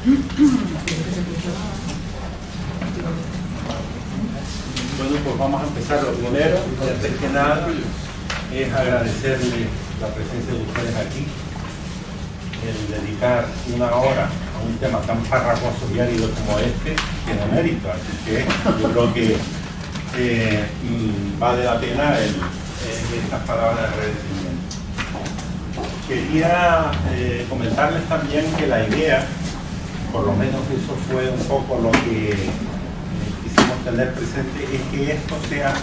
Bueno, pues vamos a empezar. Lo primero, antes que nada, es agradecerle la presencia de ustedes aquí, el dedicar una hora a un tema tan farragoso y árido como este, tiene mérito. Así que yo creo que vale la pena estas palabras de agradecimiento. Quería comentarles también que la idea, por lo menos eso fue un poco lo que quisimos tener presente, es que esto sea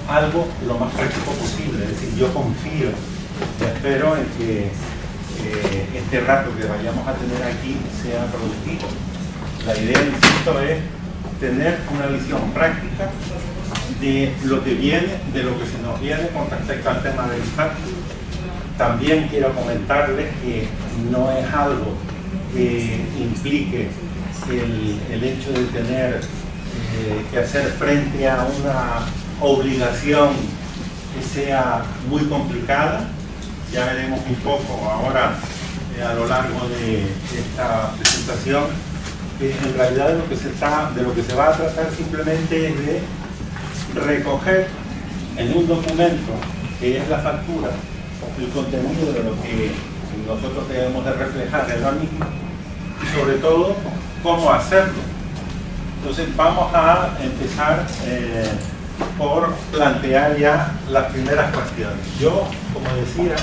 algo lo más práctico posible. Es decir, yo confío y espero en que este rato que vayamos a tener aquí sea productivo. La idea, insisto, es tener una visión práctica de lo que viene, de lo que se nos viene con respecto al tema del impacto. También quiero comentarles que no es algo que implique el hecho de tener que hacer frente a una obligación que sea muy complicada. Ya veremos un poco ahora a lo largo de esta presentación que en realidad de lo que se va a tratar simplemente es de recoger en un documento que es la factura el contenido de lo que nosotros debemos de reflejar en la misma y sobre todo cómo hacerlo. Entonces vamos a empezar por plantear ya las primeras cuestiones. Yo, como decía,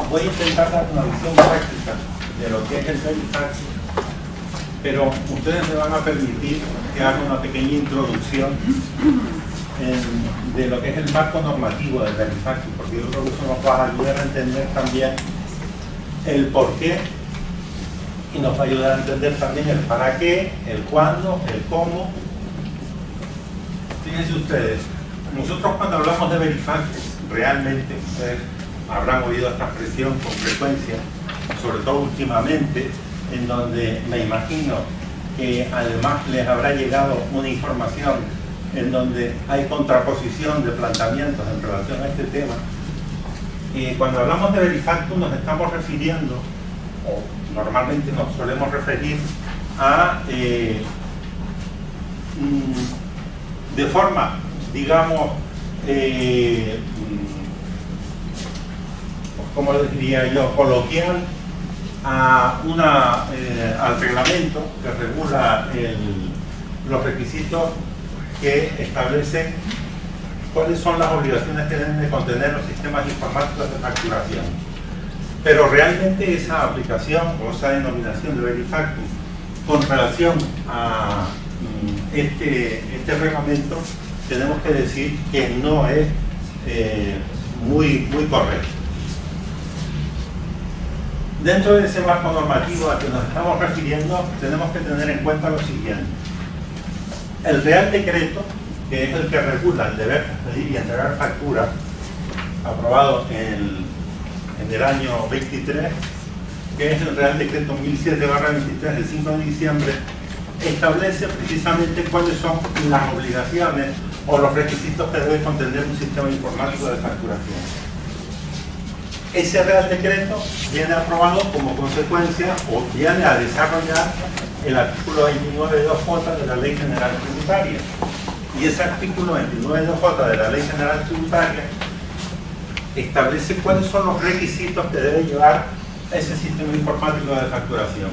voy a intentar dar una visión práctica de lo que es el Verifactus, pero ustedes me van a permitir que haga una pequeña introducción de lo que es el marco normativo del Verifactus, porque yo creo que eso nos va a ayudar a entender también el por qué y nos va a ayudar a entender también el para qué, el cuándo, el cómo. Fíjense ustedes, nosotros cuando hablamos de Verifactus, realmente, ustedes habrán oído esta expresión con frecuencia, sobre todo últimamente, en donde me imagino que además les habrá llegado una información en donde hay contraposición de planteamientos en relación a este tema. Cuando hablamos de Verifactus nos estamos refiriendo, o normalmente nos solemos referir a, de forma, digamos, como les diría yo, coloquial, al reglamento que regula los requisitos que establecen cuáles son las obligaciones que deben de contener los sistemas informáticos de facturación. Pero realmente esa aplicación o esa denominación de Verifactus con relación a este reglamento, tenemos que decir que no es muy correcto. Dentro de ese marco normativo al que nos estamos refiriendo, tenemos que tener en cuenta lo siguiente. El Real Decreto, que es el que regula el deber de pedir y entregar factura, aprobado en el año 23, que es el Real Decreto 1007/23 del 5 de diciembre, establece precisamente cuáles son las obligaciones o los requisitos que debe contener un sistema informático de facturación. Ese Real Decreto viene aprobado como consecuencia o viene a desarrollar el artículo 29.2J de la Ley General Tributaria. Y ese artículo 29.2J de la Ley General Tributaria establece cuáles son los requisitos que debe llevar ese sistema informático de facturación.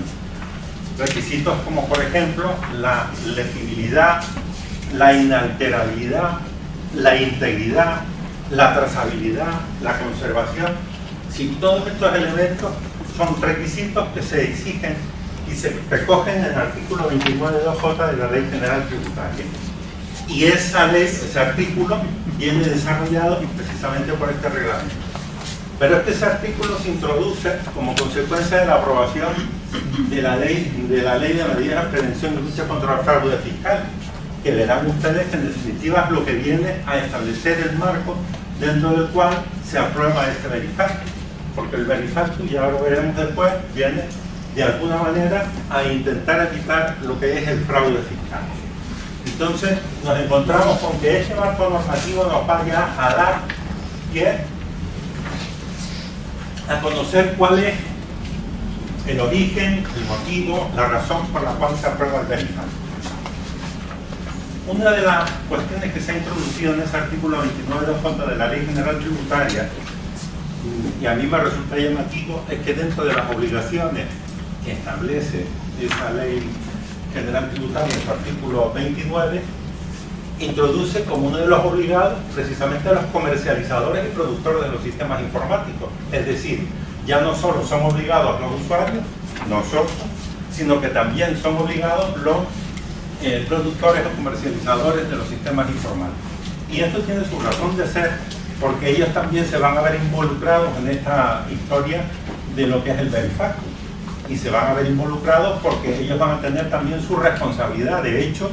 Requisitos como, por ejemplo, la legibilidad, la inalterabilidad, la integridad, la trazabilidad, la conservación. Si todos estos elementos son requisitos que se exigen y se recogen en el artículo 29.2J de la Ley General Tributaria. Y esa ley, ese artículo, viene desarrollado precisamente por este reglamento. Pero ese artículo se introduce como consecuencia de la aprobación de la ley de medidas de prevención y lucha contra el fraude fiscal, que verán ustedes que en definitiva es lo que viene a establecer el marco dentro del cual se aprueba este Verifactus, porque el Verifactus, ya lo veremos después, viene de alguna manera a intentar evitar lo que es el fraude fiscal. Entonces nos encontramos con que este marco normativo nos va ya a dar pie a conocer cuál es el origen, el motivo, la razón por la cual se aprueba el Verifactu. Una de las cuestiones que se ha introducido en ese artículo 29.2 de la Ley General Tributaria, y a mí me resulta llamativo, es que dentro de las obligaciones que establece esa Ley General Tributaria, en su artículo 29, introduce como uno de los obligados precisamente a los comercializadores y productores de los sistemas informáticos. Es decir, ya no solo son obligados los usuarios, nosotros, sino que también son obligados los productores o comercializadores de los sistemas informáticos. Y esto tiene su razón de ser, porque ellos también se van a ver involucrados en esta historia de lo que es el Verifactu. Y se van a ver involucrados porque ellos van a tener también su responsabilidad. De hecho,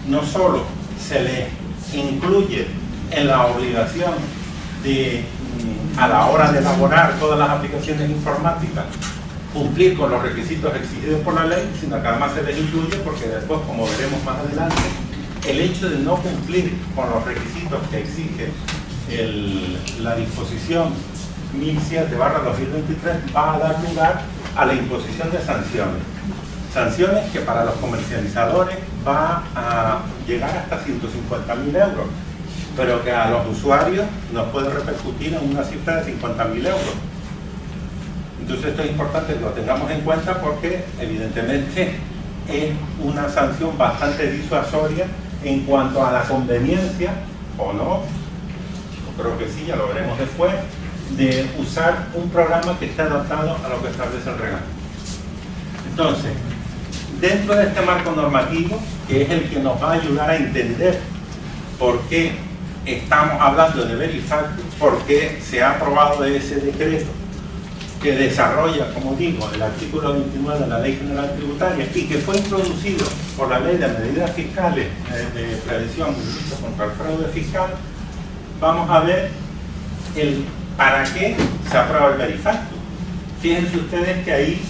no solo se les incluye en la obligación de, a la hora de elaborar todas las aplicaciones informáticas, cumplir con los requisitos exigidos por la ley, sino que además se les incluye porque después, como veremos más adelante, el hecho de no cumplir con los requisitos que exige la disposición 1007/2023 va a dar lugar a la imposición de sanciones. Sanciones que para los comercializadores va a llegar hasta 150.000 euros, pero que a los usuarios nos puede repercutir en una cifra de 50.000 euros. Entonces esto es importante que lo tengamos en cuenta porque evidentemente es una sanción bastante disuasoria en cuanto a la conveniencia, o no, creo que sí, ya lo veremos después, de usar un programa que esté adaptado a lo que establece el reglamento. Entonces, dentro de este marco normativo, que es el que nos va a ayudar a entender por qué estamos hablando de Verifactu, por qué se ha aprobado ese decreto que desarrolla, como digo, el artículo 29 de la Ley General Tributaria y que fue introducido por la Ley de Medidas Fiscales de Prevención y Lucha contra el Fraude Fiscal, vamos a ver el para qué se aprueba el Verifactu. Fíjense ustedes que ahí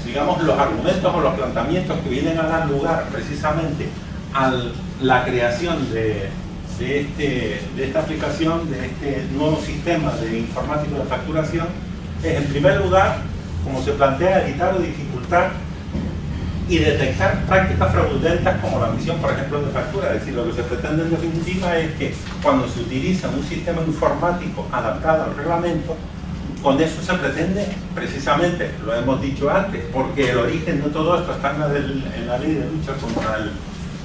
digamos, los argumentos o los planteamientos que vienen a dar lugar precisamente a la creación de esta aplicación, de este nuevo sistema de informático de facturación, es en primer lugar, como se plantea, evitar o dificultar y detectar prácticas fraudulentas como la emisión, por ejemplo, de factura. Es decir, lo que se pretende en definitiva es que cuando se utiliza un sistema informático adaptado al reglamento, con eso se pretende precisamente, lo hemos dicho antes, porque el origen de todo esto está en la ley de lucha contra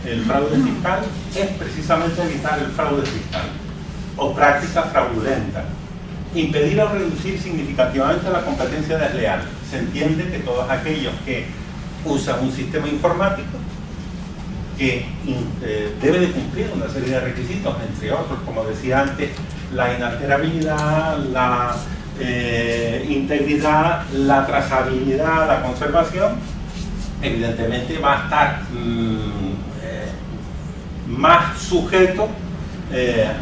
el fraude fiscal, es precisamente evitar el fraude fiscal o práctica fraudulenta. Impedir o reducir significativamente la competencia desleal. Se entiende que todos aquellos que usan un sistema informático que debe de cumplir una serie de requisitos, entre otros, como decía antes, la inalterabilidad, la integridad, la trazabilidad, la conservación, evidentemente va a estar más sujeto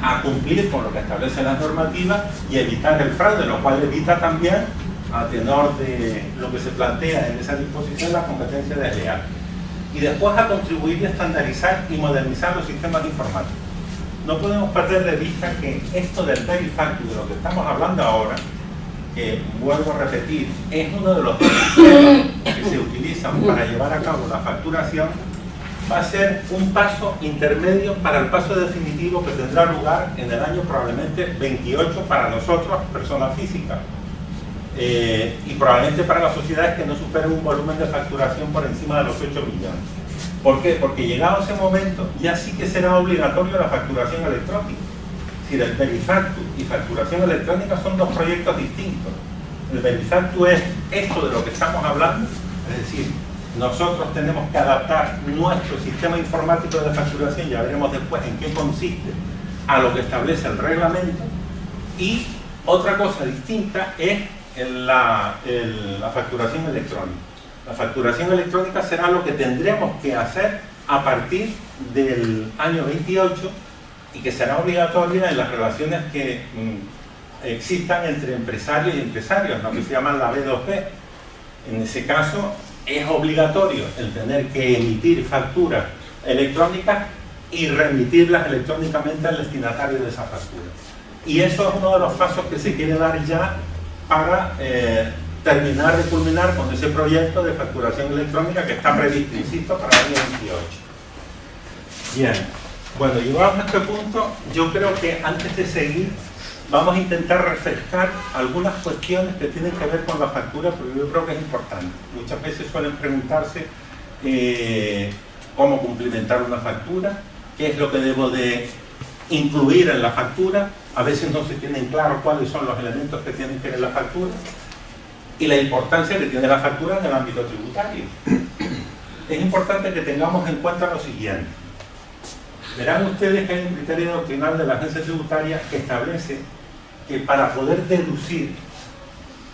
a cumplir con lo que establecen las normativas y evitar el fraude, lo cual evita también, a tenor de lo que se plantea en esa disposición, la competencia desleal. Y después a contribuir y estandarizar y modernizar los sistemas informáticos. No podemos perder de vista que esto del Verifactu, de lo que estamos hablando ahora, que vuelvo a repetir, es uno de los sistemas que se utilizan para llevar a cabo la facturación, va a ser un paso intermedio para el paso definitivo que tendrá lugar en el año probablemente 28 para nosotros, personas físicas, y probablemente para las sociedades que no superen un volumen de facturación por encima de los 8 millones. ¿Por qué? Porque llegado ese momento ya sí que será obligatorio la facturación electrónica. Si el Verifactu y facturación electrónica son dos proyectos distintos. El Verifactu es esto de lo que estamos hablando, es decir, nosotros tenemos que adaptar nuestro sistema informático de facturación, ya veremos después en qué consiste, a lo que establece el reglamento. Y otra cosa distinta es la facturación electrónica. La facturación electrónica será lo que tendremos que hacer a partir del año 28 y que será obligatoria en las relaciones que existan entre empresarios y empresarios, lo que se llama la B2B. En ese caso es obligatorio el tener que emitir facturas electrónicas y remitirlas electrónicamente al destinatario de esa factura. Y eso es uno de los pasos que se quiere dar ya para terminar de culminar con ese proyecto de facturación electrónica que está previsto, insisto, para el año 28. Bien, bueno, llegados a este punto, yo creo que antes de seguir vamos a intentar refrescar algunas cuestiones que tienen que ver con la factura, porque yo creo que es importante. Muchas veces suelen preguntarse cómo cumplimentar una factura, qué es lo que debo de incluir en la factura. A veces no se tienen claro cuáles son los elementos que tienen que ver en la factura y la importancia que tiene la factura en el ámbito tributario. Es importante que tengamos en cuenta lo siguiente. Verán ustedes que hay un criterio doctrinal de la agencia tributaria que establece que para poder deducir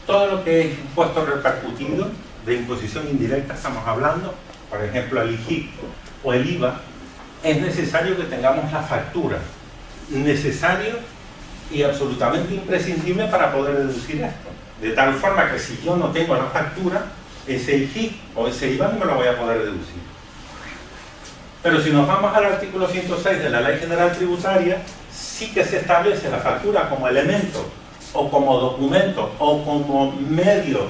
todo lo que es impuesto repercutido, de imposición indirecta estamos hablando, por ejemplo el IGIC o el IVA, es necesario que tengamos la factura. Necesario y absolutamente imprescindible para poder deducir esto. De tal forma que si yo no tengo la factura, ese IGIC o ese IVA no me lo voy a poder deducir. Pero si nos vamos al artículo 106 de la Ley General Tributaria, sí que se establece la factura como elemento o como documento o como medio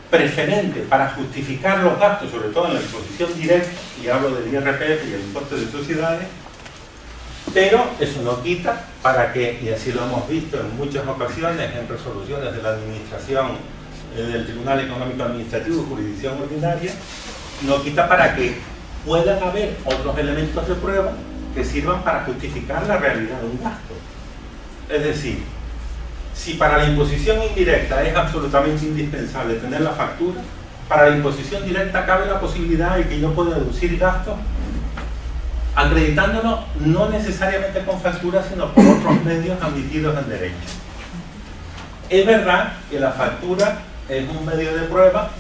preferente para justificar los gastos, sobre todo en la imposición directa, y hablo del IRPF y el impuesto de sociedades, pero eso no quita para que, y así lo hemos visto en muchas ocasiones en resoluciones de la Administración del Tribunal Económico Administrativo, jurisdicción ordinaria, no quita para que puedan haber otros elementos de prueba que sirvan para justificar la realidad de un gasto. Es decir, si para la imposición indirecta es absolutamente indispensable tener la factura, para la imposición directa cabe la posibilidad de que yo pueda deducir gastos acreditándonos no necesariamente con factura, sino por otros medios admitidos en derecho. Es verdad que la factura es un medio de prueba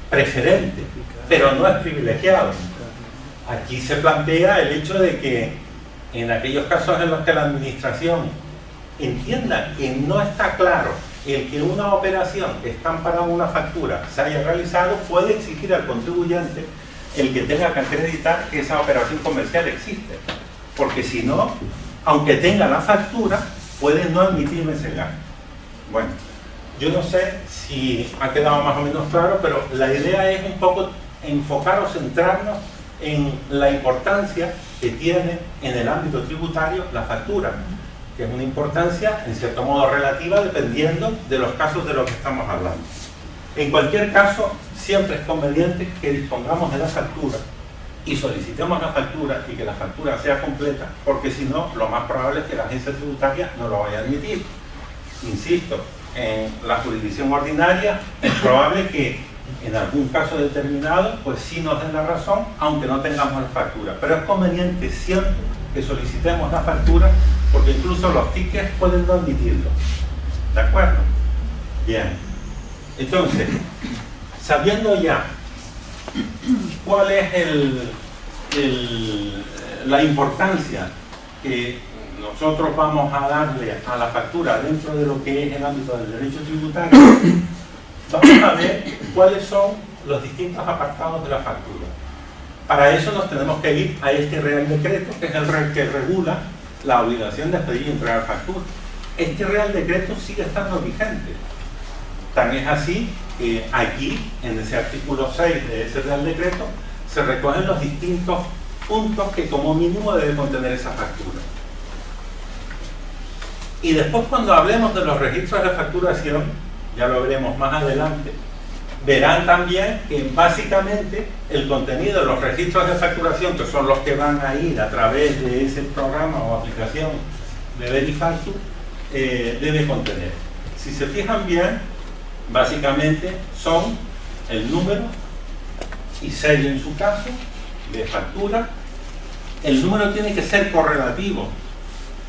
preferente, pero no es privilegiado. Aquí se plantea el hecho de que en aquellos casos en los que la administración entienda que no está claro el que una operación que está amparada en una factura se haya realizado, puede exigir al contribuyente el que tenga que acreditar que esa operación comercial existe. Porque si no, aunque tenga la factura, puede no admitirme ese gasto. Bueno, yo no sé si ha quedado más o menos claro, pero la idea es un poco enfocar o centrarnos en la importancia que tiene en el ámbito tributario la factura, que es una importancia en cierto modo relativa dependiendo de los casos de los que estamos hablando. En cualquier caso, siempre es conveniente que dispongamos de la factura y solicitemos la factura y que la factura sea completa, porque si no, lo más probable es que la agencia tributaria no lo vaya a admitir. Insisto, en la jurisdicción ordinaria es probable que en algún caso determinado, pues sí nos den la razón, aunque no tengamos la factura. Pero es conveniente siempre que solicitemos la factura, porque incluso los tickets pueden no admitirlo. ¿De acuerdo? Bien. Entonces, sabiendo ya cuál es la importancia que nosotros vamos a darle a la factura dentro de lo que es el ámbito del derecho tributario, vamos a ver cuáles son los distintos apartados de la factura. Para eso nos tenemos que ir a este Real Decreto, que es el que regula la obligación de pedir y entregar factura. Este Real Decreto sigue estando vigente. Tan es así que aquí, en ese artículo 6 de ese Real Decreto, se recogen los distintos puntos que como mínimo debe contener esa factura. Y después, cuando hablemos de los registros de facturación, ya lo veremos más adelante, verán también que básicamente el contenido de los registros de facturación, que son los que van a ir a través de ese programa o aplicación de Verifactur, debe contener. Si se fijan bien, básicamente son el número y serie en su caso de factura. El número tiene que ser correlativo.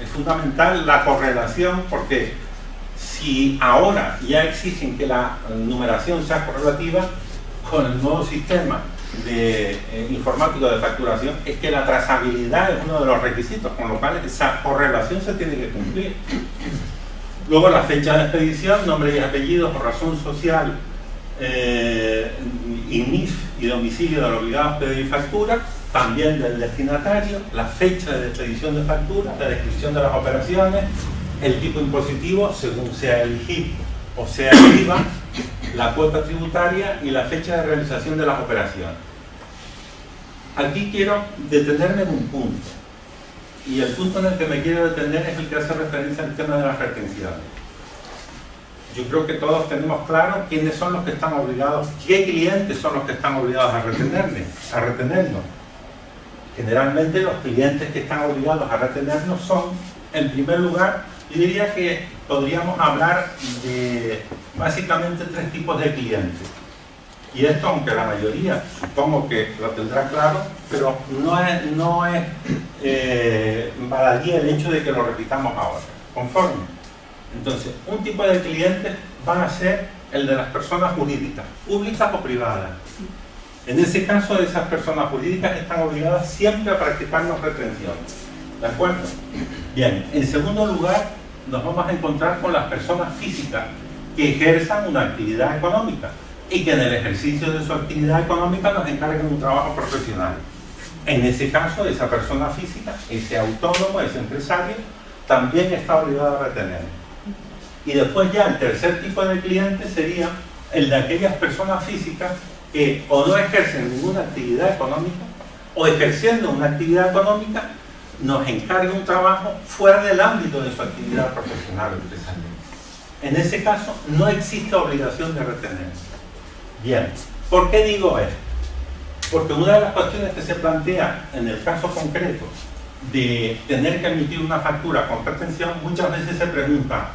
Es fundamental la correlación, porque si ahora ya exigen que la numeración sea correlativa, con el nuevo sistema de informático de facturación es que la trazabilidad es uno de los requisitos, con lo cual esa correlación se tiene que cumplir. Luego la fecha de expedición, nombre y apellidos o razón social, y NIF y domicilio del obligado a pedir factura, también del destinatario, la fecha de expedición de factura, la descripción de las operaciones, el tipo impositivo según sea el IGIP o sea el IVA, la cuota tributaria y la fecha de realización de las operaciones. Aquí quiero detenerme en un punto, y el punto en el que me quiero detener es el que hace referencia al tema de las retenciones. Yo creo que todos tenemos claro quiénes son los que están obligados, qué clientes son los que están obligados a retenernos. Generalmente los clientes que están obligados a retenernos son, en primer lugar, yo diría que podríamos hablar de básicamente 3 tipos de clientes. Y esto, aunque la mayoría supongo que lo tendrá claro, pero no es baladí el hecho de que lo repitamos ahora. Conforme. Entonces, un tipo de clientes van a ser el de las personas jurídicas, públicas o privadas. En ese caso, esas personas jurídicas están obligadas siempre a practicarnos retenciones. ¿De acuerdo? Bien, en segundo lugar, nos vamos a encontrar con las personas físicas que ejerzan una actividad económica y que en el ejercicio de su actividad económica nos encarguen un trabajo profesional. En ese caso, esa persona física, ese autónomo, ese empresario, también está obligado a retener. Y después ya el tercer tipo de cliente sería el de aquellas personas físicas que o no ejercen ninguna actividad económica o ejerciendo una actividad económica nos encarga un trabajo fuera del ámbito de su actividad profesional o empresarial. En ese caso no existe obligación de retener. Bien, ¿por qué digo esto? Porque una de las cuestiones que se plantea en el caso concreto de tener que emitir una factura con retención, muchas veces se pregunta,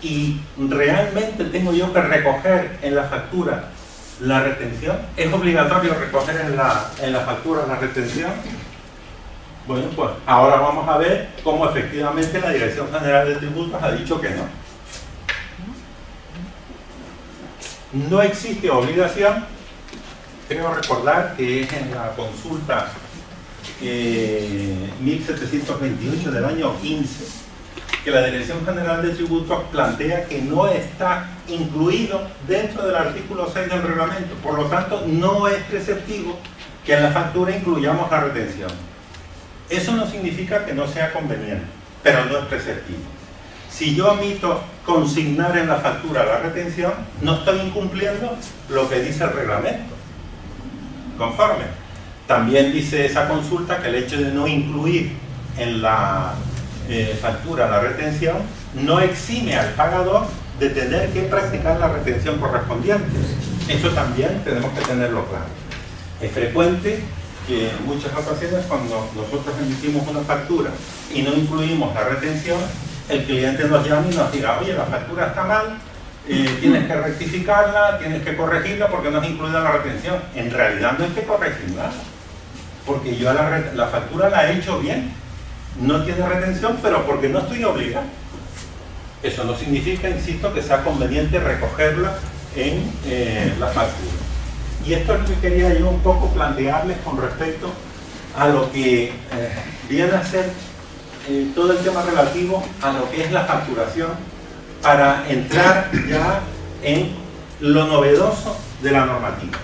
¿y realmente tengo yo que recoger en la factura la retención? ¿Es obligatorio recoger en la factura la retención? Bueno, pues ahora vamos a ver cómo efectivamente la Dirección General de Tributos ha dicho que no. No existe obligación. Creo recordar que es en la consulta 1728 del año 15 que la Dirección General de Tributos plantea que no está incluido dentro del artículo 6 del reglamento. Por lo tanto, no es preceptivo que en la factura incluyamos la retención. Eso no significa que no sea conveniente, pero no es preceptivo. Si yo omito consignar en la factura la retención, no estoy incumpliendo lo que dice el reglamento. Conforme. También dice esa consulta que el hecho de no incluir en la factura la retención no exime al pagador de tener que practicar la retención correspondiente. Eso también tenemos que tenerlo claro. Es frecuente que en muchas ocasiones cuando nosotros emitimos una factura y no incluimos la retención, el cliente nos llame y nos diga, oye, la factura está mal, tienes que rectificarla, tienes que corregirla porque no has incluido la retención. En realidad no hay que corregirla, porque yo la factura la he hecho bien, no tiene retención, pero porque no estoy obligado. Eso no significa, insisto, que sea conveniente recogerla en la factura. Y esto es lo que quería yo un poco plantearles con respecto a lo que viene a ser todo el tema relativo a lo que es la facturación, para entrar ya en lo novedoso de la normativa.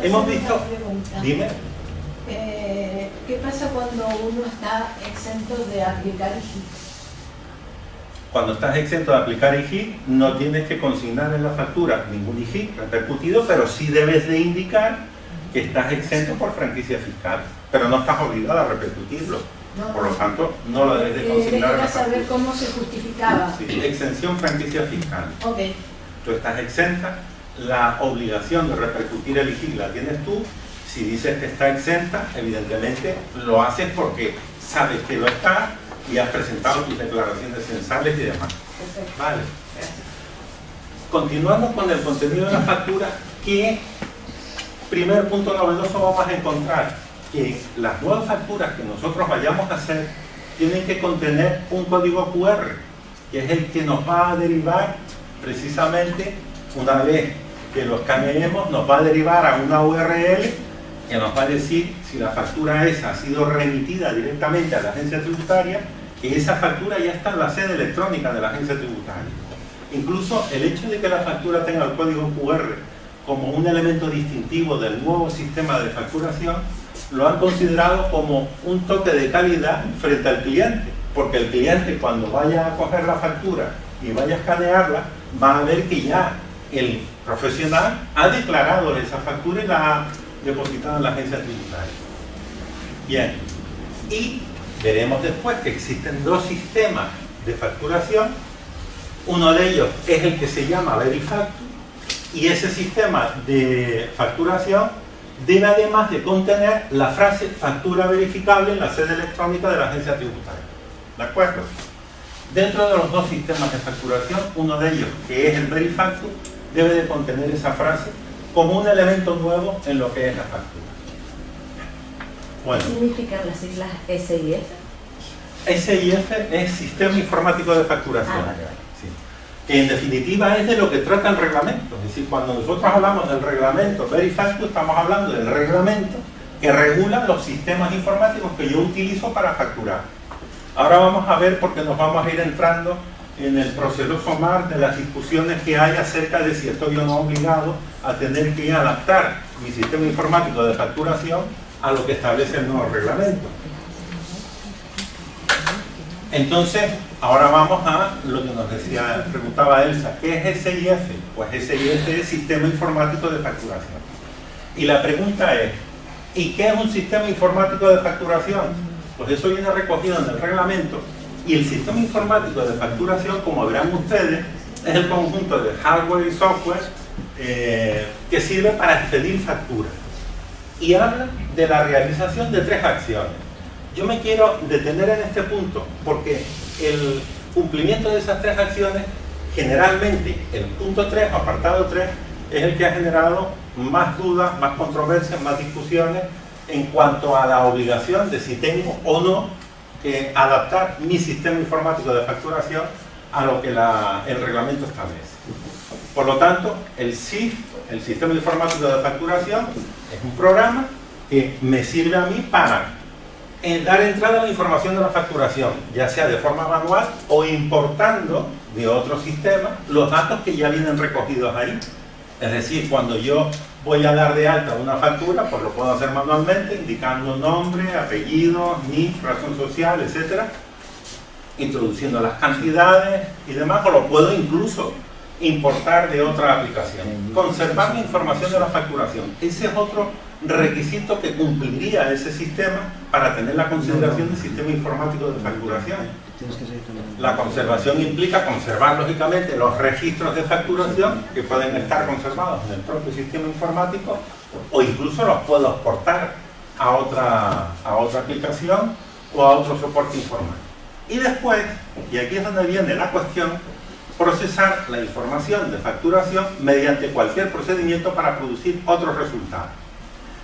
Hemos visto... Dime. ¿Qué pasa cuando uno está exento de aplicar IGIP? Cuando estás exento de aplicar IGIP, no tienes que consignar en la factura ningún IGIP repercutido, pero sí debes de indicar que estás exento por franquicia fiscal, pero no estás obligado a repercutirlo. No, por lo tanto, no lo debes de consignar en la factura. saber cómo se justificaba. Sí, exención franquicia fiscal. Ok. Tú estás exenta, la obligación de repercutir el IGIP la tienes tú. Si dices que está exenta, evidentemente lo haces porque sabes que lo está y has presentado tus declaraciones censales y demás. Perfecto. Vale. Gracias. Continuando con el contenido de la factura, ¿qué primer punto novedoso vamos a encontrar? Que las nuevas facturas que nosotros vayamos a hacer tienen que contener un código QR, que es el que nos va a derivar precisamente, una vez que lo escaneemos, nos va a derivar a una URL que nos va a decir si la factura esa ha sido remitida directamente a la agencia tributaria, que esa factura ya está en la sede electrónica de la agencia tributaria. Incluso el hecho de que la factura tenga el código QR como un elemento distintivo del nuevo sistema de facturación, lo han considerado como un toque de calidad frente al cliente, porque el cliente cuando vaya a coger la factura y vaya a escanearla, va a ver que ya el profesional ha declarado esa factura y la ha depositado en la agencia tributaria. Bien, y veremos después que existen dos sistemas de facturación. Uno de ellos es el que se llama Verifactu, y ese sistema de facturación debe además de contener la frase factura verificable en la sede electrónica de la agencia tributaria. ¿De acuerdo? Dentro de los dos sistemas de facturación, uno de ellos, que es el Verifactu, debe de contener esa frase como un elemento nuevo en lo que es la factura. Bueno, ¿Qué significan las siglas SIF? SIF es Sistema Informático de Facturación. Vale. Sí. Que en definitiva es de lo que trata el reglamento. Es decir, cuando nosotros hablamos del reglamento Verifactu, estamos hablando del reglamento que regula los sistemas informáticos que yo utilizo para facturar. Ahora vamos a ver, porque nos vamos a ir entrando en el proceloso mar de las discusiones que hay acerca de si estoy o no obligado a tener que adaptar mi sistema informático de facturación a lo que establece el nuevo reglamento. Entonces, ahora vamos a lo que nos decía, preguntaba Elsa, ¿qué es SIF? Pues SIF es Sistema Informático de Facturación. Y la pregunta es, ¿y qué es un sistema informático de facturación? Pues eso viene recogido en el reglamento, y el sistema informático de facturación, como verán ustedes, es el conjunto de hardware y software que sirve para expedir facturas. Y habla de la realización de tres acciones. Yo me quiero detener en este punto porque el cumplimiento de esas tres acciones, generalmente el punto 3, apartado 3, es el que ha generado más dudas, más controversias, más discusiones en cuanto a la obligación de si tengo o no que adaptar mi sistema informático de facturación a lo que el reglamento establece. Por lo tanto, el SIF, el Sistema Informático de Facturación, es un programa que me sirve a mí para dar entrada a la información de la facturación, ya sea de forma manual o importando de otro sistema los datos que ya vienen recogidos ahí. Es decir, cuando yo voy a dar de alta una factura, pues lo puedo hacer manualmente, indicando nombre, apellido, NIF, razón social, etcétera, introduciendo las cantidades y demás, o lo puedo incluso importar de otra aplicación. Conservar la información de la facturación. Ese es otro requisito que cumpliría ese sistema para tener la consideración del sistema informático de facturación. La conservación implica conservar, lógicamente, los registros de facturación que pueden estar conservados en el propio sistema informático, o incluso los puedo exportar a otra aplicación o a otro soporte informático. Y después, y aquí es donde viene la cuestión, procesar la información de facturación mediante cualquier procedimiento para producir otros resultados.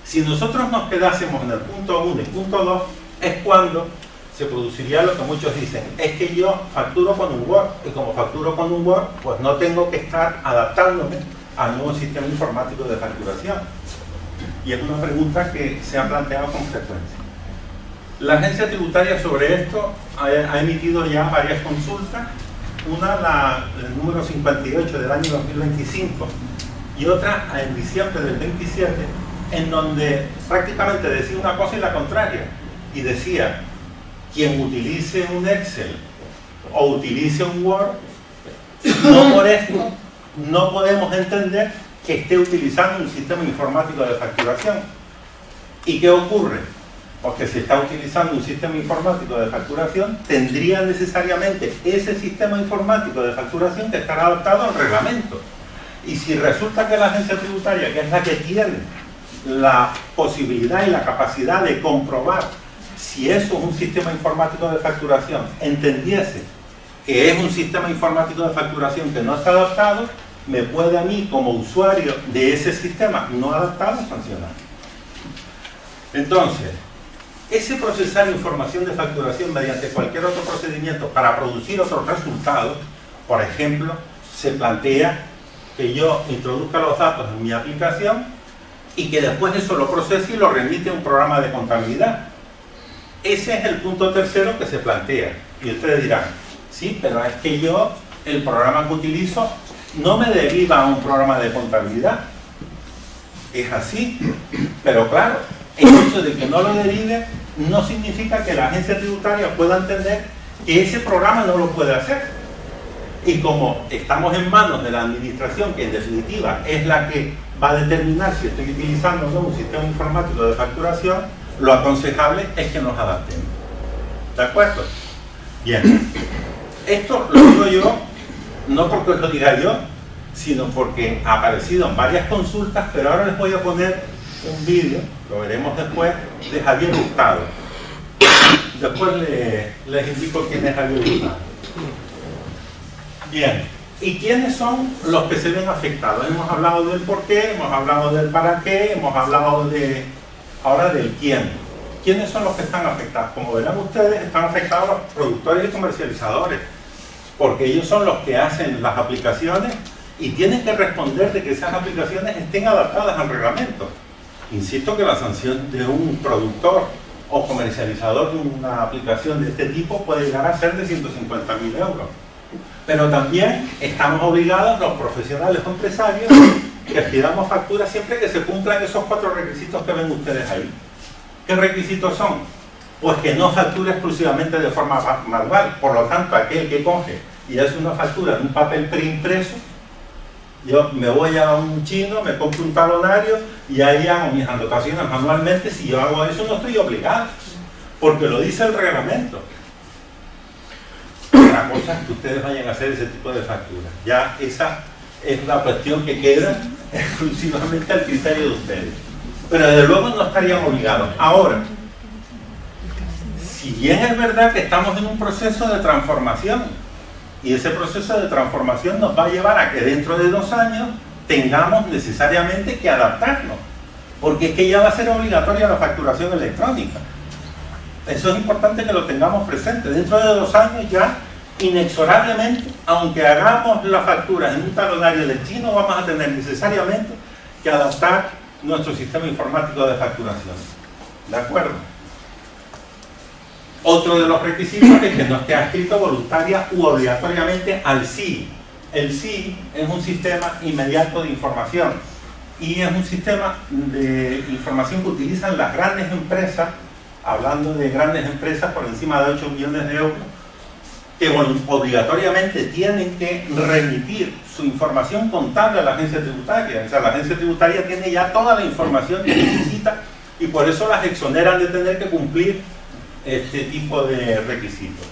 Si nosotros nos quedásemos en el punto 1 y punto 2, es cuando se produciría lo que muchos dicen, es que yo facturo con un Word, y como facturo con un Word, pues no tengo que estar adaptándome al nuevo sistema informático de facturación. Y es una pregunta que se ha planteado con frecuencia. La agencia tributaria sobre esto ha emitido ya varias consultas, una el número 58 del año 2025 y otra en diciembre del 27, en donde prácticamente decía una cosa y la contraria, y decía, quien utilice un Excel o utilice un Word, no por esto no podemos entender que esté utilizando un sistema informático de facturación. ¿Y qué ocurre? Porque si está utilizando un sistema informático de facturación, tendría necesariamente ese sistema informático de facturación que estar adaptado al reglamento. Y si resulta que la agencia tributaria, que es la que tiene la posibilidad y la capacidad de comprobar si eso es un sistema informático de facturación, entendiese que es un sistema informático de facturación que no está adaptado, me puede a mí, como usuario de ese sistema no adaptado, sancionar. Entonces, ese procesar información de facturación mediante cualquier otro procedimiento para producir otros resultados, por ejemplo, se plantea que yo introduzca los datos en mi aplicación y que después eso lo procese y lo remite a un programa de contabilidad. Ese es el punto tercero que se plantea. Y ustedes dirán, sí, pero es que yo, el programa que utilizo, no me deriva a un programa de contabilidad. Es así, pero claro, el hecho de que no lo derive no significa que la agencia tributaria pueda entender que ese programa no lo puede hacer. Y como estamos en manos de la administración, que en definitiva es la que va a determinar si estoy utilizando o no un sistema informático de facturación, lo aconsejable es que nos adaptemos. ¿De acuerdo? Bien. Esto lo digo yo, no porque os lo diga yo, sino porque ha aparecido en varias consultas, pero ahora les voy a poner un vídeo, lo veremos después, de Javier Hurtado. Después les indico quién es Javier Hurtado. Bien, ¿y quiénes son los que se ven afectados? Hemos hablado del por qué, hemos hablado del para qué, hemos hablado ahora del quién. ¿Quiénes son los que están afectados? Como verán ustedes, están afectados los productores y comercializadores, porque ellos son los que hacen las aplicaciones y tienen que responder de que esas aplicaciones estén adaptadas al reglamento. Insisto que la sanción de un productor o comercializador de una aplicación de este tipo puede llegar a ser de 150.000 euros. Pero también estamos obligados, los profesionales o empresarios, que pidamos facturas siempre que se cumplan esos 4 requisitos que ven ustedes ahí. ¿Qué requisitos son? Pues que no facture exclusivamente de forma manual. Por lo tanto, aquel que coge y hace una factura en un papel preimpreso, yo me voy a un chino, me compro un talonario y ahí hago mis anotaciones manualmente. Si yo hago eso no estoy obligado, porque lo dice el reglamento. Otra cosa es que ustedes vayan a hacer ese tipo de facturas. Ya esa es la cuestión que queda exclusivamente al criterio de ustedes. Pero desde luego no estarían obligados. Ahora, si bien es verdad que estamos en un proceso de transformación, y ese proceso de transformación nos va a llevar a que dentro de 2 años tengamos necesariamente que adaptarnos, porque es que ya va a ser obligatoria la facturación electrónica. Eso es importante que lo tengamos presente. Dentro de 2 años ya, inexorablemente, aunque hagamos las facturas en un talonario del chino, vamos a tener necesariamente que adaptar nuestro sistema informático de facturación. ¿De acuerdo? Otro de los requisitos es que no esté adscrito voluntaria u obligatoriamente al SII. El SII es un sistema inmediato de información y es un sistema de información que utilizan las grandes empresas, hablando de grandes empresas por encima de 8 millones de euros, que obligatoriamente tienen que remitir su información contable a la agencia tributaria. O sea, la agencia tributaria tiene ya toda la información que necesita y por eso las exoneran de tener que cumplir este tipo de requisitos.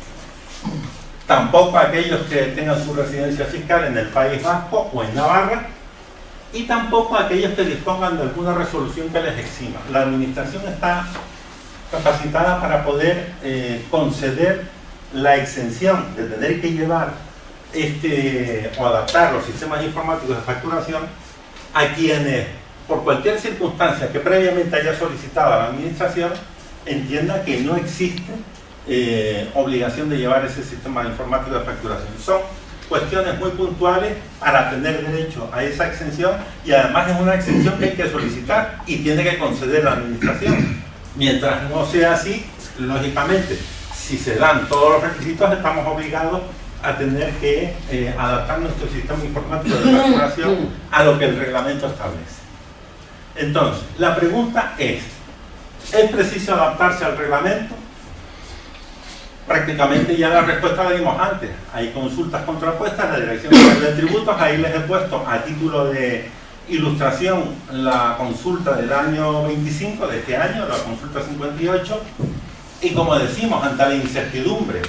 Tampoco aquellos que tengan su residencia fiscal en el País Vasco o en Navarra, y tampoco aquellos que dispongan de alguna resolución que les exima. La administración está capacitada para poder conceder la exención de tener que llevar o adaptar los sistemas informáticos de facturación a quienes, por cualquier circunstancia que previamente haya solicitado a la administración, entienda que no existe obligación de llevar ese sistema informático de facturación. Son cuestiones muy puntuales para tener derecho a esa exención, y además es una exención que hay que solicitar y tiene que conceder la administración. Mientras no sea así, lógicamente, si se dan todos los requisitos, estamos obligados a tener que adaptar nuestro sistema informático de facturación a lo que el reglamento establece. Entonces, la pregunta ¿es preciso adaptarse al reglamento? Prácticamente ya la respuesta la dimos antes. Hay consultas contrapuestas, la Dirección General de Tributos, ahí les he puesto a título de ilustración la consulta del año 25, de este año, la consulta 58, y como decimos, ante la incertidumbre,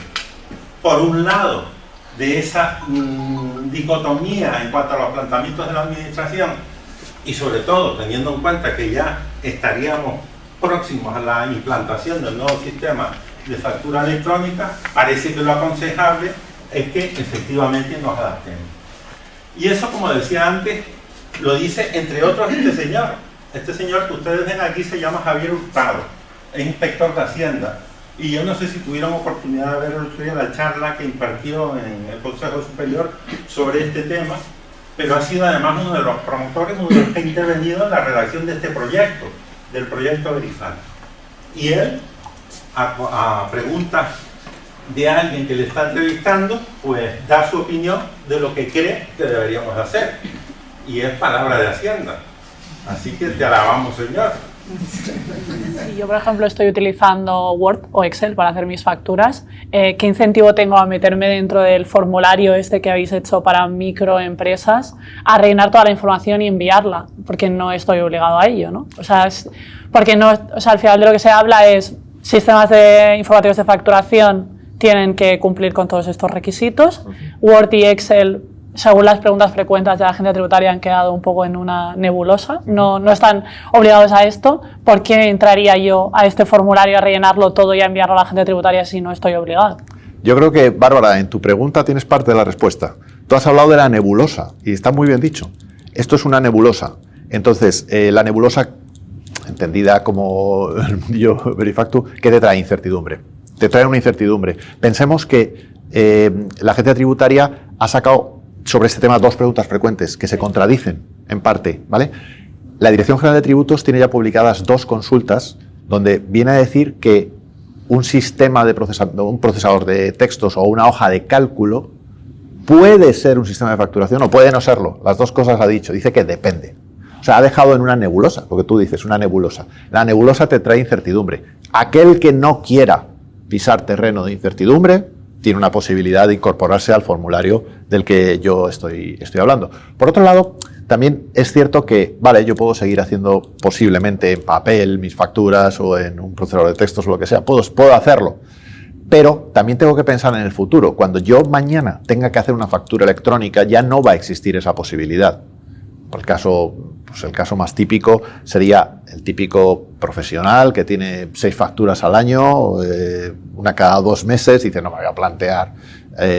por un lado, de esa dicotomía en cuanto a los planteamientos de la administración, y sobre todo teniendo en cuenta que ya estaríamos próximos a la implantación del nuevo sistema de factura electrónica, parece que lo aconsejable es que efectivamente nos adaptemos. Y eso, como decía antes, lo dice entre otros este señor. Este señor que ustedes ven aquí se llama Javier Hurtado, es inspector de Hacienda. Y yo no sé si tuvieron oportunidad de ver el otro día la charla que impartió en el Consejo Superior sobre este tema, pero ha sido además uno de los promotores, uno de los que ha intervenido en la redacción de este proyecto, del proyecto Verifal. Y él, a preguntas de alguien que le está entrevistando, pues da su opinión de lo que cree que deberíamos hacer. Y es palabra de Hacienda. Así que te alabamos, señor. Si yo, por ejemplo, estoy utilizando Word o Excel para hacer mis facturas, ¿qué incentivo tengo a meterme dentro del formulario este que habéis hecho para microempresas a rellenar toda la información y enviarla? Porque no estoy obligado a ello, ¿no? O sea, porque no, o sea, al final de lo que se habla es sistemas informáticos de facturación tienen que cumplir con todos estos requisitos. Word y Excel, según las preguntas frecuentes de la agencia tributaria, han quedado un poco en una nebulosa. No están obligados a esto. ¿Por qué entraría yo a este formulario a rellenarlo todo y a enviarlo a la agencia tributaria si no estoy obligado? Yo creo que, Bárbara, en tu pregunta tienes parte de la respuesta. Tú has hablado de la nebulosa y está muy bien dicho. Esto es una nebulosa. Entonces, la nebulosa, entendida como el mundillo Verifactu, ¿qué te trae? Incertidumbre. Te trae una incertidumbre. Pensemos que la agencia tributaria ha sacado sobre este tema dos preguntas frecuentes que se contradicen en parte, ¿vale? La Dirección General de Tributos tiene ya publicadas dos consultas donde viene a decir que un sistema de un procesador de textos o una hoja de cálculo puede ser un sistema de facturación o puede no serlo. Las dos cosas ha dicho. Dice que depende. O sea, ha dejado en una nebulosa, porque tú dices una nebulosa. La nebulosa te trae incertidumbre. Aquel que no quiera pisar terreno de incertidumbre tiene una posibilidad de incorporarse al formulario del que yo estoy hablando. Por otro lado, también es cierto que, vale, yo puedo seguir haciendo posiblemente en papel mis facturas o en un procesador de textos o lo que sea, puedo hacerlo. Pero también tengo que pensar en el futuro. Cuando yo mañana tenga que hacer una factura electrónica, ya no va a existir esa posibilidad. Por el caso más típico sería el típico profesional que tiene 6 facturas al año, una cada 2 meses, y dice, no me voy a plantear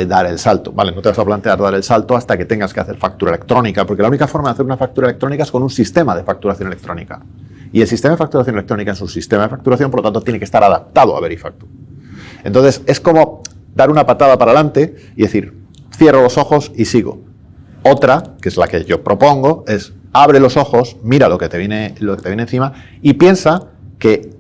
dar el salto. Vale, no te vas a plantear dar el salto hasta que tengas que hacer factura electrónica, porque la única forma de hacer una factura electrónica es con un sistema de facturación electrónica. Y el sistema de facturación electrónica es un sistema de facturación, por lo tanto, tiene que estar adaptado a Verifactu. Entonces, es como dar una patada para adelante y decir, cierro los ojos y sigo. Otra, que es la que yo propongo, es abre los ojos, mira lo que te viene encima y piensa que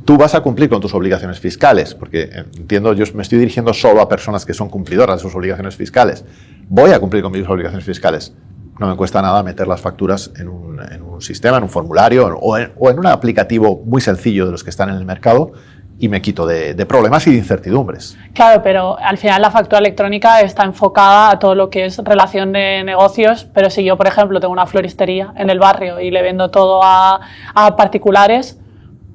tú vas a cumplir con tus obligaciones fiscales, porque entiendo, yo me estoy dirigiendo solo a personas que son cumplidoras de sus obligaciones fiscales. Voy a cumplir con mis obligaciones fiscales. No me cuesta nada meter las facturas en un sistema, en un formulario o en un aplicativo muy sencillo de los que están en el mercado, y me quito de problemas y de incertidumbres. Claro, pero al final la factura electrónica está enfocada a todo lo que es relación de negocios, pero si yo, por ejemplo, tengo una floristería en el barrio y le vendo todo a particulares,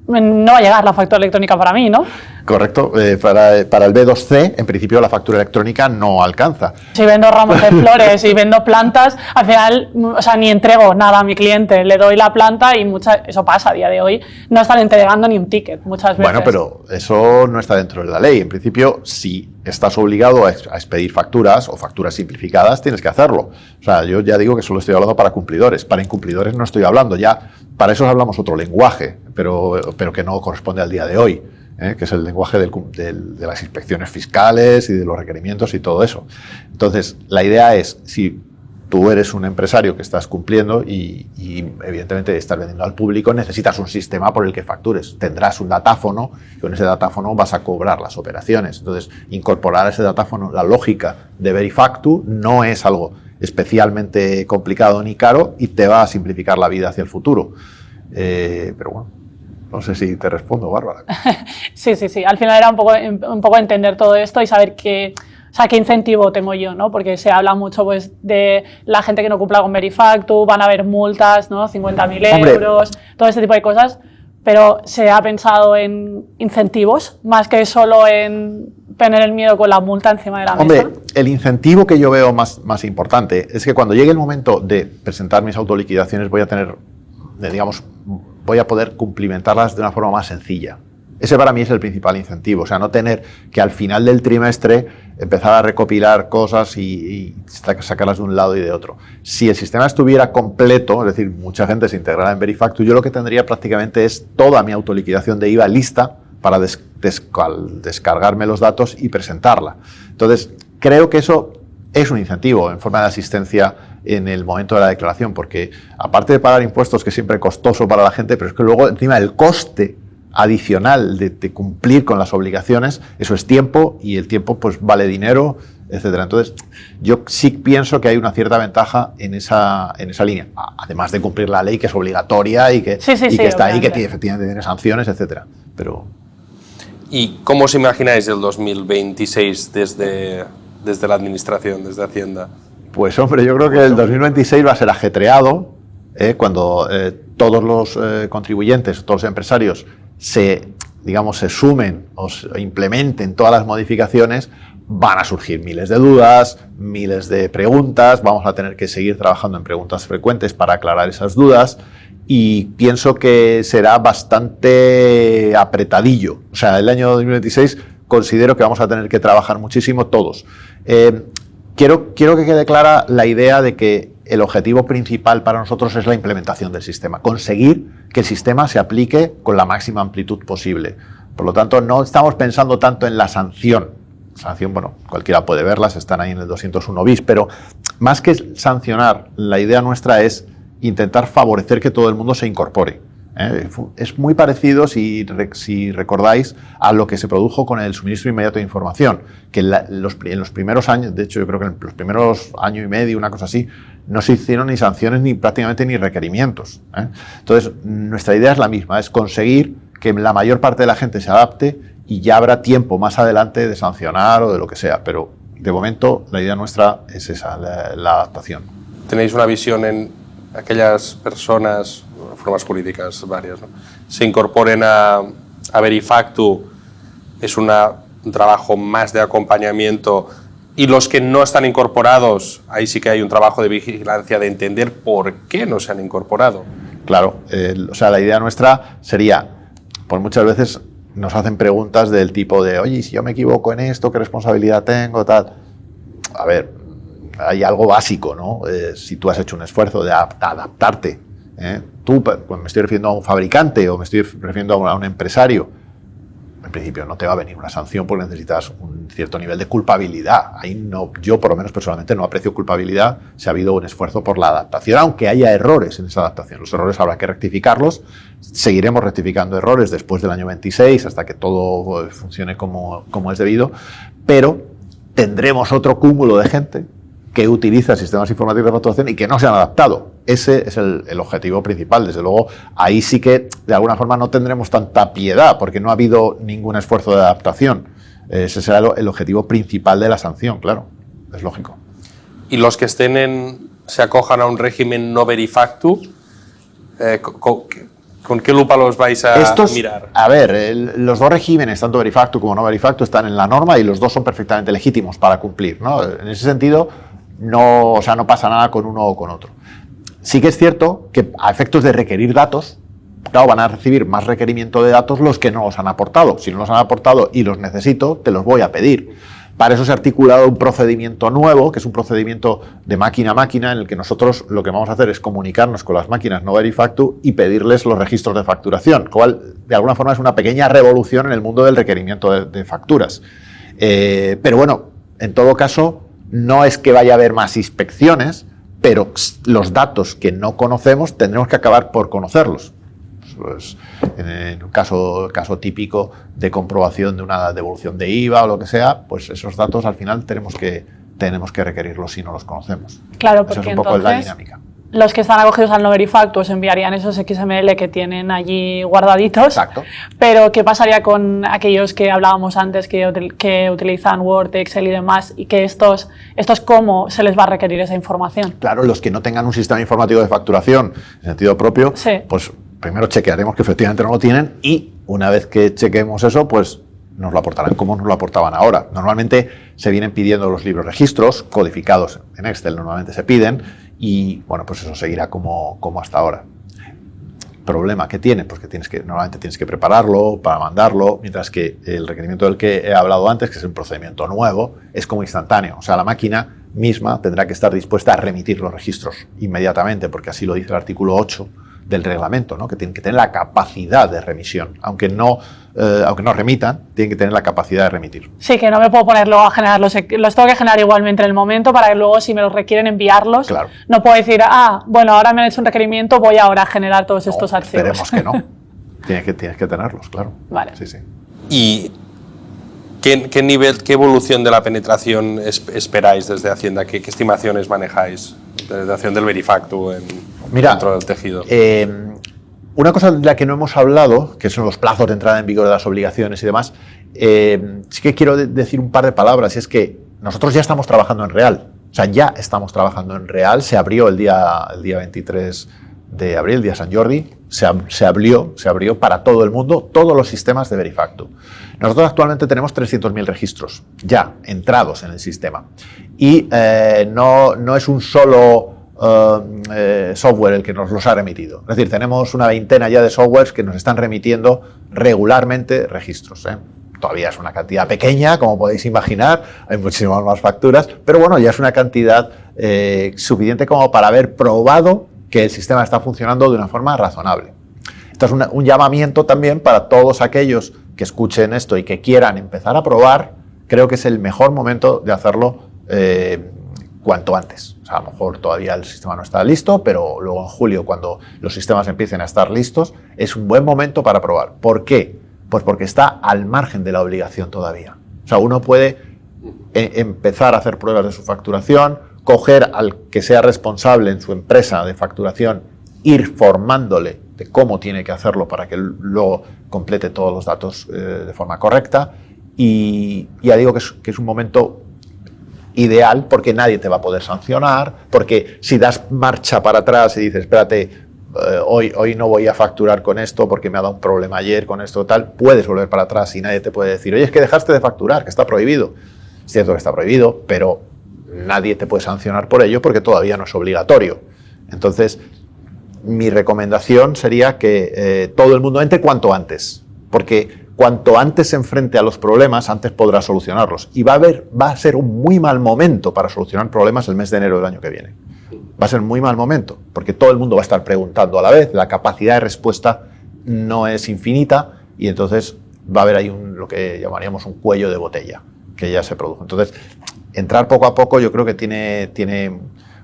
no va a llegar la factura electrónica para mí, ¿no? Correcto. Para el B2C, en principio, la factura electrónica no alcanza. Si vendo ramos de flores y vendo plantas, al final, o sea, ni entrego nada a mi cliente. Le doy la planta y eso pasa a día de hoy. No están entregando ni un ticket muchas veces. Bueno, pero eso no está dentro de la ley. En principio, si estás obligado a expedir facturas o facturas simplificadas, tienes que hacerlo. O sea, yo ya digo que solo estoy hablando para cumplidores. Para incumplidores no estoy hablando. Ya para eso hablamos otro lenguaje, pero que no corresponde al día de hoy. Que es el lenguaje de las inspecciones fiscales y de los requerimientos y todo eso. Entonces, la idea es, si tú eres un empresario que estás cumpliendo y evidentemente estás vendiendo al público, necesitas un sistema por el que factures. Tendrás un datáfono y con ese datáfono vas a cobrar las operaciones. Entonces, incorporar a ese datáfono la lógica de Verifactu no es algo especialmente complicado ni caro y te va a simplificar la vida hacia el futuro. Pero bueno. No sé si te respondo, Bárbara. Sí. Al final era un poco entender todo esto y saber qué incentivo tengo yo, ¿no? Porque se habla mucho, pues, de la gente que no cumpla con Verifactu, van a haber multas, ¿no? 50.000 euros, todo ese tipo de cosas. Pero se ha pensado en incentivos más que solo en tener el miedo con la multa encima de la mesa. Hombre, el incentivo que yo veo más importante es que cuando llegue el momento de presentar mis autoliquidaciones voy a poder cumplimentarlas de una forma más sencilla. Ese para mí es el principal incentivo, o sea, no tener que al final del trimestre empezar a recopilar cosas y sacarlas de un lado y de otro. Si el sistema estuviera completo, es decir, mucha gente se integrara en Verifactu, yo lo que tendría prácticamente es toda mi autoliquidación de IVA lista para descargarme los datos y presentarla. Entonces, creo que eso es un incentivo en forma de asistencia en el momento de la declaración, porque aparte de pagar impuestos, que es siempre costoso para la gente, pero es que luego encima el coste adicional de cumplir con las obligaciones, eso es tiempo, y el tiempo pues vale dinero etcétera. Entonces, yo sí pienso que hay una cierta ventaja en esa línea, además de cumplir la ley, que es obligatoria y que, que está ahí, que efectivamente tiene sanciones, etcétera. Pero... ¿Y cómo os imagináis el 2026 desde la Administración, desde Hacienda? Pues hombre, yo creo que el 2026 va a ser ajetreado, cuando todos los contribuyentes, todos los empresarios se sumen o implementen todas las modificaciones. Van a surgir miles de dudas, miles de preguntas, vamos a tener que seguir trabajando en preguntas frecuentes para aclarar esas dudas y pienso que será bastante apretadillo. O sea, el año 2026 considero que vamos a tener que trabajar muchísimo todos. Quiero que quede clara la idea de que el objetivo principal para nosotros es la implementación del sistema, conseguir que el sistema se aplique con la máxima amplitud posible. Por lo tanto, no estamos pensando tanto en la sanción. Sanción, bueno, cualquiera puede verlas, están ahí en el 201 bis, pero más que sancionar, la idea nuestra es intentar favorecer que todo el mundo se incorpore. Es muy parecido, si recordáis, a lo que se produjo con el suministro inmediato de información, que en los primeros años, de hecho yo creo que en los primeros año y medio, una cosa así, no se hicieron ni sanciones ni prácticamente ni requerimientos. Entonces, nuestra idea es la misma, es conseguir que la mayor parte de la gente se adapte y ya habrá tiempo más adelante de sancionar o de lo que sea, pero de momento la idea nuestra es esa, la adaptación. ¿Tenéis una visión en aquellas personas, formas jurídicas varias, ¿no?, se incorporen a Verifactu? Es un trabajo más de acompañamiento, y los que no están incorporados, ahí sí que hay un trabajo de vigilancia, de entender por qué no se han incorporado. Claro, o sea, la idea nuestra sería, por muchas veces nos hacen preguntas del tipo de, oye, si yo me equivoco en esto, ¿qué responsabilidad tengo? Tal. A ver, hay algo básico, ¿no? Si tú has hecho un esfuerzo de adaptarte, tú, pues me estoy refiriendo a un fabricante o me estoy refiriendo a un empresario, en principio no te va a venir una sanción porque necesitas un cierto nivel de culpabilidad. Ahí no, yo por lo menos personalmente no aprecio culpabilidad si ha habido un esfuerzo por la adaptación, aunque haya errores en esa adaptación. Los errores habrá que rectificarlos, seguiremos rectificando errores después del año 26 hasta que todo funcione como es debido, pero tendremos otro cúmulo de gente que utiliza sistemas informáticos de facturación y que no se han adaptado. Ese es el objetivo principal. Desde luego, ahí sí que de alguna forma no tendremos tanta piedad porque no ha habido ningún esfuerzo de adaptación. Ese será el objetivo principal de la sanción, claro, es lógico. ¿Y los que se acojan a un régimen no Verifactu, con qué lupa los vais a mirar? A ver, los dos regímenes, tanto Verifactu como no Verifactu, están en la norma y los dos son perfectamente legítimos para cumplir, ¿no? En ese sentido, no pasa nada con uno o con otro. Sí que es cierto que a efectos de requerir datos, claro, van a recibir más requerimiento de datos los que no los han aportado. Si no los han aportado y los necesito, te los voy a pedir. Para eso se ha articulado un procedimiento nuevo, que es un procedimiento de máquina a máquina, en el que nosotros lo que vamos a hacer es comunicarnos con las máquinas no Verifactu y pedirles los registros de facturación, lo cual de alguna forma es una pequeña revolución en el mundo del requerimiento de facturas. Pero bueno, en todo caso, no es que vaya a haber más inspecciones, pero los datos que no conocemos tendremos que acabar por conocerlos. Pues, en un caso típico de comprobación de una devolución de IVA o lo que sea, pues esos datos al final tenemos que requerirlos si no los conocemos. Claro, porque esa es un poco la dinámica. Los que están acogidos al no Verifactu os enviarían esos XML que tienen allí guardaditos. Exacto. Pero ¿qué pasaría con aquellos que hablábamos antes que utilizan Word, Excel y demás, y que estos cómo se les va a requerir esa información? Claro, los que no tengan un sistema informático de facturación en sentido propio, sí, pues primero chequearemos que efectivamente no lo tienen y una vez que chequemos eso, pues nos lo aportarán como nos lo aportaban ahora. Normalmente se vienen pidiendo los libros registros codificados en Excel, normalmente se piden y bueno, pues eso seguirá como hasta ahora. ¿Problema que tiene? Pues que normalmente tienes que prepararlo para mandarlo, mientras que el requerimiento del que he hablado antes, que es un procedimiento nuevo, es como instantáneo. O sea, la máquina misma tendrá que estar dispuesta a remitir los registros inmediatamente, porque así lo dice el artículo 8 del reglamento, ¿no? Que tienen que tener la capacidad de remisión, aunque no remitan, tienen que tener la capacidad de remitir. Sí, que no me puedo poner luego a generarlos, los tengo que generar igualmente en el momento para que luego, si me los requieren, enviarlos. Claro. No puedo decir, bueno, ahora me han hecho un requerimiento, voy ahora a generar todos estos archivos. Esperemos que no. Tienes que tenerlos, claro. Vale. Sí, sí. Y ¿Qué nivel, qué evolución de la penetración esperáis desde Hacienda? ¿Qué estimaciones manejáis de la penetración del Verifactu dentro del tejido? Una cosa de la que no hemos hablado, que son los plazos de entrada en vigor de las obligaciones y demás, sí que quiero decir un par de palabras, y es que nosotros ya estamos trabajando en real. O sea, ya estamos trabajando en real. Se abrió el día 23 de abril, el día San Jordi, se abrió para todo el mundo, todos los sistemas de Verifactu. Nosotros actualmente tenemos 300.000 registros ya entrados en el sistema. Y no es un solo software el que nos los ha remitido. Es decir, tenemos una veintena ya de softwares que nos están remitiendo regularmente registros. Todavía es una cantidad pequeña, como podéis imaginar, hay muchísimas más facturas, pero bueno, ya es una cantidad suficiente como para haber probado que el sistema está funcionando de una forma razonable. Esto es un llamamiento también para todos aquellos que escuchen esto y que quieran empezar a probar. Creo que es el mejor momento de hacerlo cuanto antes. O sea, a lo mejor todavía el sistema no está listo, pero luego en julio, cuando los sistemas empiecen a estar listos, es un buen momento para probar. ¿Por qué? Pues porque está al margen de la obligación todavía. O sea, uno puede empezar a hacer pruebas de su facturación, coger al que sea responsable en su empresa de facturación, ir formándole de cómo tiene que hacerlo para que luego complete todos los datos de forma correcta. Y ya digo que es un momento ideal porque nadie te va a poder sancionar, porque si das marcha para atrás y dices, espérate, hoy no voy a facturar con esto porque me ha dado un problema ayer con esto tal, puedes volver para atrás y nadie te puede decir, oye, es que dejaste de facturar, que está prohibido. Es cierto que está prohibido, pero nadie te puede sancionar por ello porque todavía no es obligatorio. Entonces, mi recomendación sería que todo el mundo entre cuanto antes, porque cuanto antes se enfrente a los problemas, antes podrá solucionarlos. Y va a ser un muy mal momento para solucionar problemas el mes de enero del año que viene. Va a ser muy mal momento, porque todo el mundo va a estar preguntando a la vez, la capacidad de respuesta no es infinita y entonces va a haber ahí lo que llamaríamos un cuello de botella, que ya se produjo. Entonces, entrar poco a poco yo creo que tiene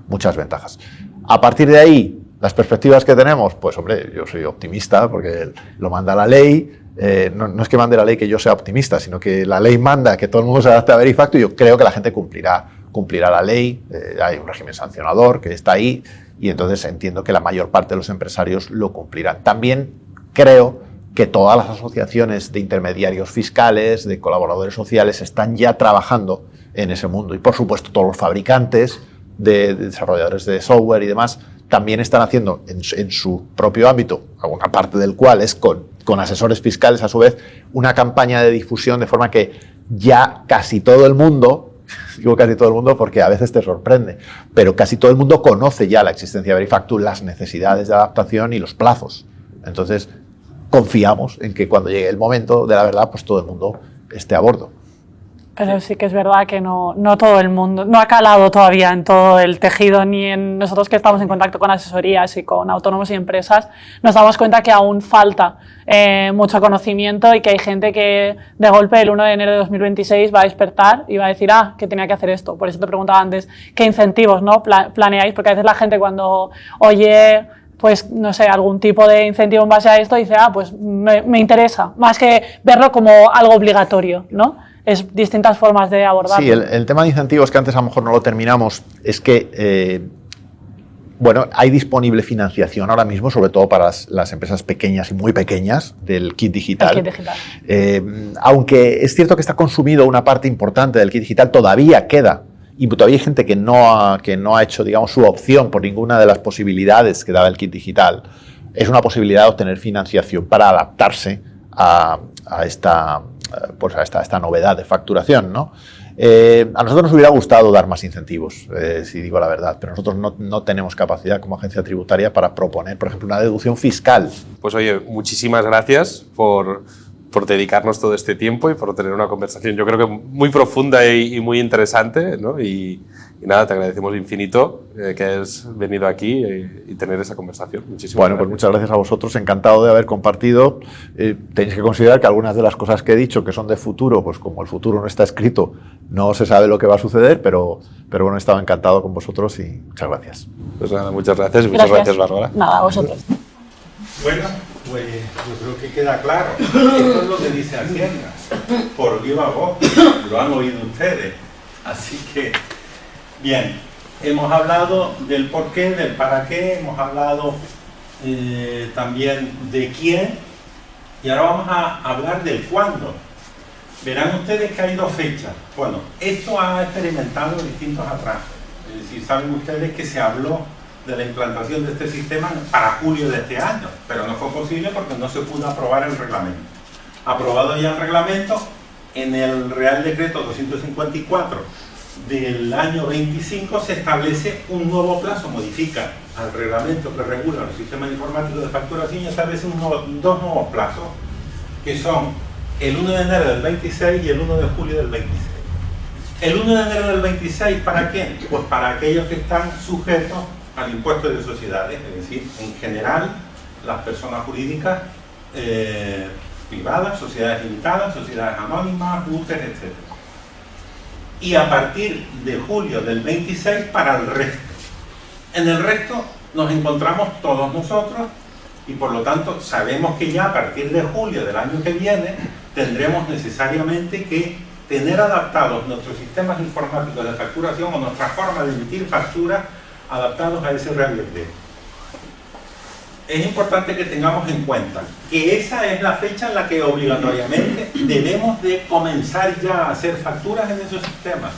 muchas ventajas. A partir de ahí, las perspectivas que tenemos, pues hombre, yo soy optimista porque lo manda la ley. No es que mande la ley que yo sea optimista, sino que la ley manda que todo el mundo se adapte a Verifactu y yo creo que la gente cumplirá la ley. Hay un régimen sancionador que está ahí y entonces entiendo que la mayor parte de los empresarios lo cumplirán. También creo que todas las asociaciones de intermediarios fiscales, de colaboradores sociales, están ya trabajando en ese mundo. Y por supuesto todos los fabricantes, de desarrolladores de software y demás, también están haciendo en su propio ámbito, alguna parte del cual es con asesores fiscales a su vez, una campaña de difusión de forma que ya casi todo el mundo, digo casi todo el mundo porque a veces te sorprende, pero casi todo el mundo conoce ya la existencia de Verifactu, las necesidades de adaptación y los plazos. Entonces, confiamos en que cuando llegue el momento de la verdad, pues todo el mundo esté a bordo. Pero sí que es verdad que no todo el mundo, no ha calado todavía en todo el tejido, ni en nosotros que estamos en contacto con asesorías y con autónomos y empresas, nos damos cuenta que aún falta mucho conocimiento y que hay gente que de golpe el 1 de enero de 2026 va a despertar y va a decir, que tenía que hacer esto. Por eso te preguntaba antes, ¿qué incentivos planeáis? Porque a veces la gente cuando oye, pues no sé, algún tipo de incentivo en base a esto dice, pues me interesa, más que verlo como algo obligatorio, ¿no? Es distintas formas de abordarlo. Sí, el tema de incentivos, que antes a lo mejor no lo terminamos, es que, hay disponible financiación ahora mismo, sobre todo para las empresas pequeñas y muy pequeñas del kit digital. El kit digital. Aunque es cierto que está consumido una parte importante del kit digital, todavía queda. Y todavía hay gente que no ha hecho, digamos, su opción por ninguna de las posibilidades que daba el kit digital. Es una posibilidad de obtener financiación para adaptarse a esta novedad de facturación, ¿no? A nosotros nos hubiera gustado dar más incentivos, si digo la verdad, pero nosotros no tenemos capacidad como agencia tributaria para proponer, por ejemplo, una deducción fiscal. Pues oye, muchísimas gracias por dedicarnos todo este tiempo y por tener una conversación, yo creo que muy profunda y muy interesante, ¿no? Y nada, te agradecemos infinito que hayas venido aquí y tener esa conversación. Muchísimas gracias. Pues muchas gracias a vosotros, encantado de haber compartido. Tenéis que considerar que algunas de las cosas que he dicho, que son de futuro, pues como el futuro no está escrito, no se sabe lo que va a suceder, pero bueno, he estado encantado con vosotros y muchas gracias. Pues nada, muchas gracias y muchas gracias, Bárbara. Nada, a vosotros. Bueno. Pues yo creo que queda claro. Esto es lo que dice Hacienda. Por viva voz, lo han oído ustedes. Así que, bien, hemos hablado del por qué, del para qué, hemos hablado también de quién, y ahora vamos a hablar del cuándo. Verán ustedes que hay dos fechas. Bueno, esto ha experimentado distintos atrasos. Es decir, saben ustedes que se habló de la implantación de este sistema para julio de este año, pero no fue posible porque no se pudo aprobar el reglamento. Aprobado ya el reglamento, en el Real Decreto 254 del año 25 se establece un nuevo plazo, modifica al reglamento que regula los sistemas informáticos de facturación y establece dos nuevos plazos, que son el 1 de enero del 26 y el 1 de julio del 26. El 1 de enero del 26, ¿para quién? Pues para aquellos que están sujetos al impuesto de sociedades, es decir, en general, las personas jurídicas privadas, sociedades limitadas, sociedades anónimas, UTES, etc. Y a partir de julio del 26 para el resto. En el resto nos encontramos todos nosotros y por lo tanto sabemos que ya a partir de julio del año que viene tendremos necesariamente que tener adaptados nuestros sistemas informáticos de facturación o nuestra forma de emitir facturas adaptados a ese Real Decreto. Es importante que tengamos en cuenta que esa es la fecha en la que obligatoriamente debemos de comenzar ya a hacer facturas en esos sistemas.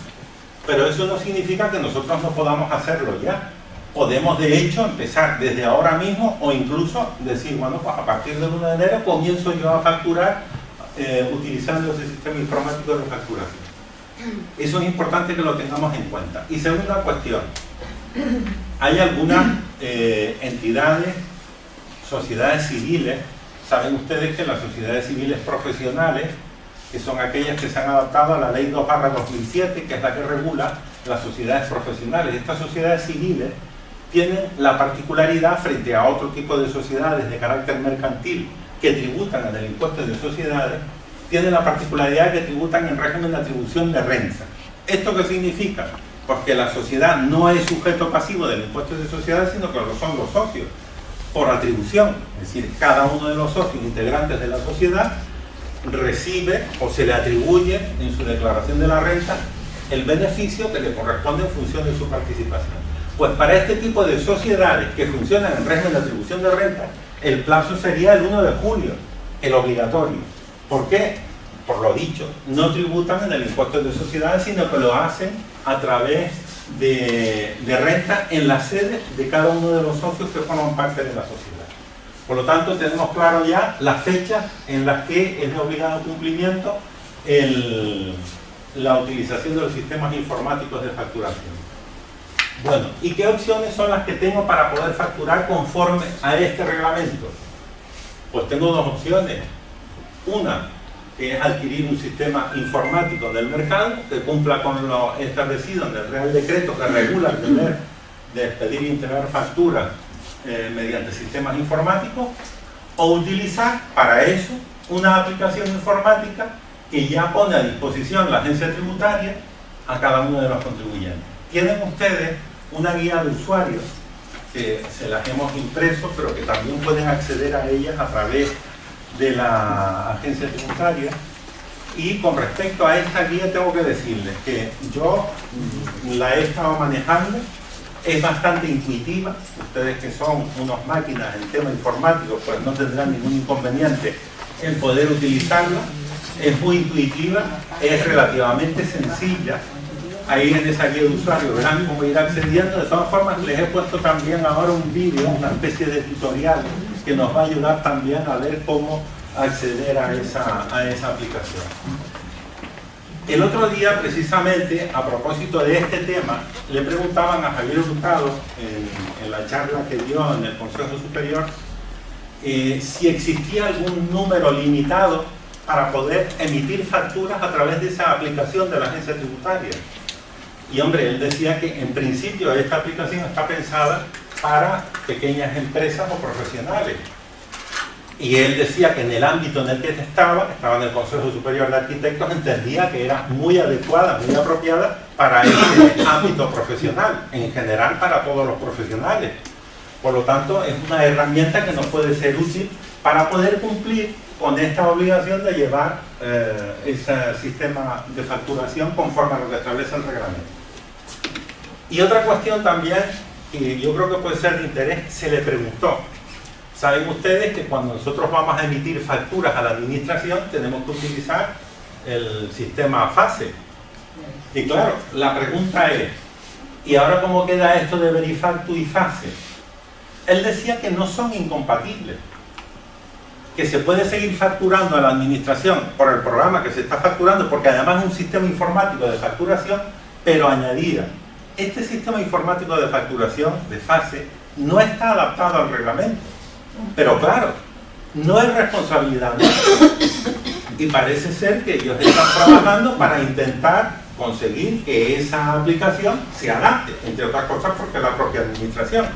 Pero eso no significa que nosotros no podamos hacerlo ya. Podemos de hecho empezar desde ahora mismo o incluso decir, bueno, pues a partir del 1 de enero comienzo yo a facturar utilizando ese sistema informático de facturación. Eso es importante que lo tengamos en cuenta. Y segunda cuestión, hay algunas entidades, sociedades civiles, saben ustedes que las sociedades civiles profesionales, que son aquellas que se han adaptado a la ley 2/2007, que es la que regula las sociedades profesionales. Estas sociedades civiles tienen la particularidad frente a otro tipo de sociedades de carácter mercantil que tributan en el impuesto de sociedades, tienen la particularidad que tributan en régimen de atribución de renta. ¿Esto qué significa? Porque la sociedad no es sujeto pasivo del impuesto de sociedades, sino que lo son los socios, por atribución. Es decir, cada uno de los socios integrantes de la sociedad recibe o se le atribuye en su declaración de la renta el beneficio que le corresponde en función de su participación. Pues para este tipo de sociedades que funcionan en régimen de atribución de renta, el plazo sería el 1 de julio, el obligatorio. ¿Por qué? Por lo dicho, no tributan en el impuesto de sociedades, sino que lo hacen a través de renta en la sede de cada uno de los socios que forman parte de la sociedad. Por lo tanto, tenemos claro ya las fechas en las que es de obligado cumplimiento la utilización de los sistemas informáticos de facturación. Bueno, ¿y qué opciones son las que tengo para poder facturar conforme a este reglamento? Pues tengo dos opciones. Una, que es adquirir un sistema informático del mercado que cumpla con lo establecido en el Real Decreto que regula el deber de expedir e integrar facturas mediante sistemas informáticos, o utilizar para eso una aplicación informática que ya pone a disposición la agencia tributaria a cada uno de los contribuyentes. Tienen ustedes una guía de usuarios que se las hemos impreso, pero que también pueden acceder a ellas a través de la agencia tributaria. Y con respecto a esta guía tengo que decirles que yo la he estado manejando, es bastante intuitiva. Ustedes que son unos máquinas en tema informático pues no tendrán ningún inconveniente en poder utilizarla. Es muy intuitiva, es relativamente sencilla. Ahí en esa guía de usuario verán cómo ir accediendo. De todas formas les he puesto también ahora un vídeo, una especie de tutorial que nos va a ayudar también a ver cómo acceder a esa aplicación. El otro día, precisamente, a propósito de este tema, le preguntaban a Javier Hurtado, en la charla que dio en el Consejo Superior, si existía algún número limitado para poder emitir facturas a través de esa aplicación de la agencia tributaria. Y hombre, él decía que en principio esta aplicación está pensada para pequeñas empresas o profesionales. Y él decía que en el ámbito en el que estaba en el Consejo Superior de Arquitectos, entendía que era muy adecuada, muy apropiada para ese ámbito profesional, en general para todos los profesionales. Por lo tanto, es una herramienta que nos puede ser útil para poder cumplir con esta obligación de llevar ese sistema de facturación conforme a lo que establece el reglamento. Y otra cuestión también, que yo creo que puede ser de interés, se le preguntó. Saben ustedes que cuando nosotros vamos a emitir facturas a la administración tenemos que utilizar el sistema FASE. Y claro, la pregunta es, ¿y ahora cómo queda esto de Verifactu y FASE? Él decía que no son incompatibles, que se puede seguir facturando a la administración por el programa que se está facturando, porque además es un sistema informático de facturación, pero añadida. Este sistema informático de facturación, de FASE, no está adaptado al reglamento. Pero claro, no es responsabilidad nuestra. Y parece ser que ellos están trabajando para intentar conseguir que esa aplicación se adapte, entre otras cosas porque la propia administración.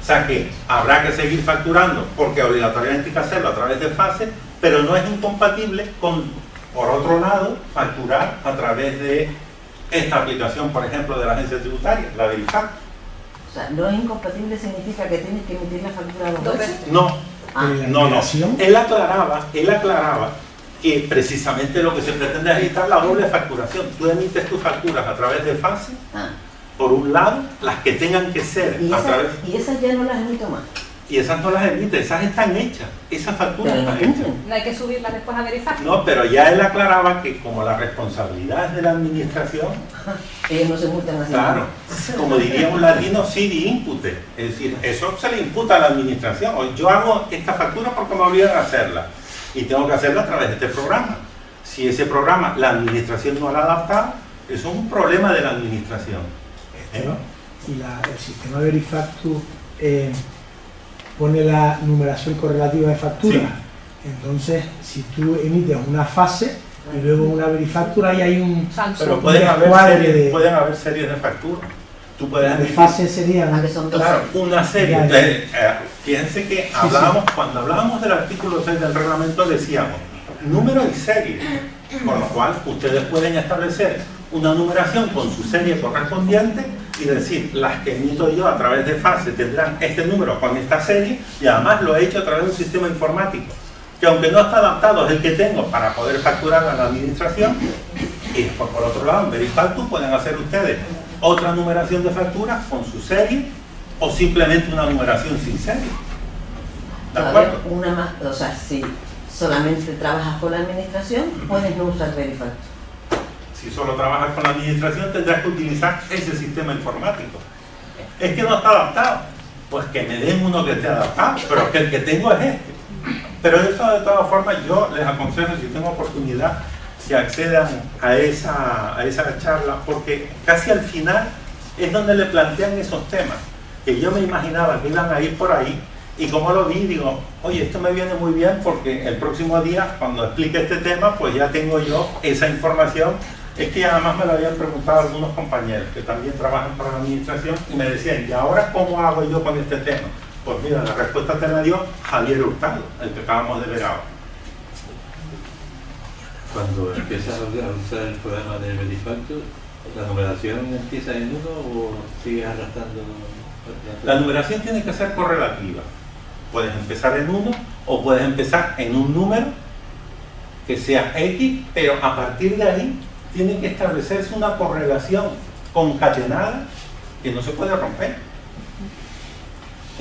O sea que habrá que seguir facturando porque obligatoriamente hay que hacerlo a través de FASE, pero no es incompatible con, por otro lado, facturar a través de esta aplicación, por ejemplo, de la agencia tributaria, la Verifactu. O sea, no es incompatible significa que tienes que emitir la factura dos veces. No, Ah, no. Él aclaraba que precisamente lo que se pretende es evitar la doble facturación. Tú emites tus facturas a través de FASE, por un lado, las que tengan que ser y a través... Y esas ya no las emito más. Y esas no las emite, esas están hechas, esas facturas están hechas. No hay que subirlas después a Verifactu. No, pero ya él aclaraba que como la responsabilidad es de la administración, Ellos no se multan así. claro, como diría un latino, sidi impute, es decir, eso se le imputa a la administración. O yo hago esta factura porque me obligan a hacerla y tengo que hacerla a través de este programa. Si ese programa la administración no lo ha adaptado, eso es un problema de la administración. Y el sistema Verifactu pone la numeración correlativa de factura. Sí. Entonces, si tú emites una fase y luego una Verifactura, ahí hay un Pero un pueden haber series de facturas. Tú puedes de emitir, fase serían Que son dos. claro, una serie. Ya, ya. Entonces, fíjense que cuando hablábamos del artículo 6 del reglamento decíamos número y serie, con lo cual ustedes pueden establecer una numeración con su serie correspondiente y decir, las que emito yo a través de FASE tendrán este número con esta serie, y además lo he hecho a través de un sistema informático que, aunque no está adaptado, es el que tengo para poder facturar a la administración. Y por otro lado, en Verifactu pueden hacer ustedes otra numeración de facturas con su serie o simplemente una numeración sin serie. ¿De Todavía acuerdo? una más, o sea, si solamente trabajas con la administración, puedes no usar Verifactu. Si solo trabajas con la administración, tendrás que utilizar ese sistema informático. Es que no está adaptado. Pues que me den uno que esté adaptado, pero que el que tengo es este. Pero eso, de todas formas, yo les aconsejo, si tengo oportunidad, que accedan a esa charla, porque casi al final es donde le plantean esos temas, que yo me imaginaba que iban a ir por ahí, y como lo vi, digo, oye, esto me viene muy bien, porque el próximo día, cuando explique este tema, pues ya tengo yo esa información. Es que además me lo habían preguntado algunos compañeros que también trabajan para la administración y me decían, ¿y ahora cómo hago yo con este tema? Pues mira, la respuesta te la dio Javier Hurtado, el que acabamos de ver ahora. Cuando empiezas a usar el programa de Verifactu, ¿la numeración empieza en uno o sigues arrastrando? La numeración tiene que ser correlativa. Puedes empezar en uno o puedes empezar en un número que sea X, pero a partir de ahí tiene que establecerse una correlación concatenada que no se puede romper.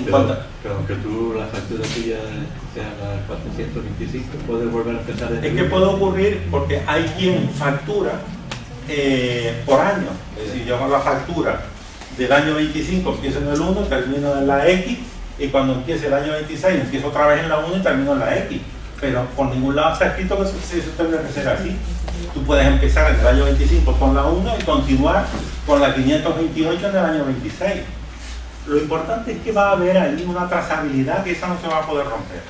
Pero aunque tú la factura tuya sea la 425, puedes volver a empezar en Es que puede ocurrir porque hay quien factura por año. Es decir, yo hago la factura del año 25, empiezo en el 1, termino en la X, y cuando empiece el año 26, empiezo otra vez en la 1 y termino en la X. Pero por ningún lado está escrito que eso tendría que ser así. Tú puedes empezar en el año 25 con la 1 y continuar con la 528 en el año 26. Lo importante es que va a haber ahí una trazabilidad que esa no se va a poder romper.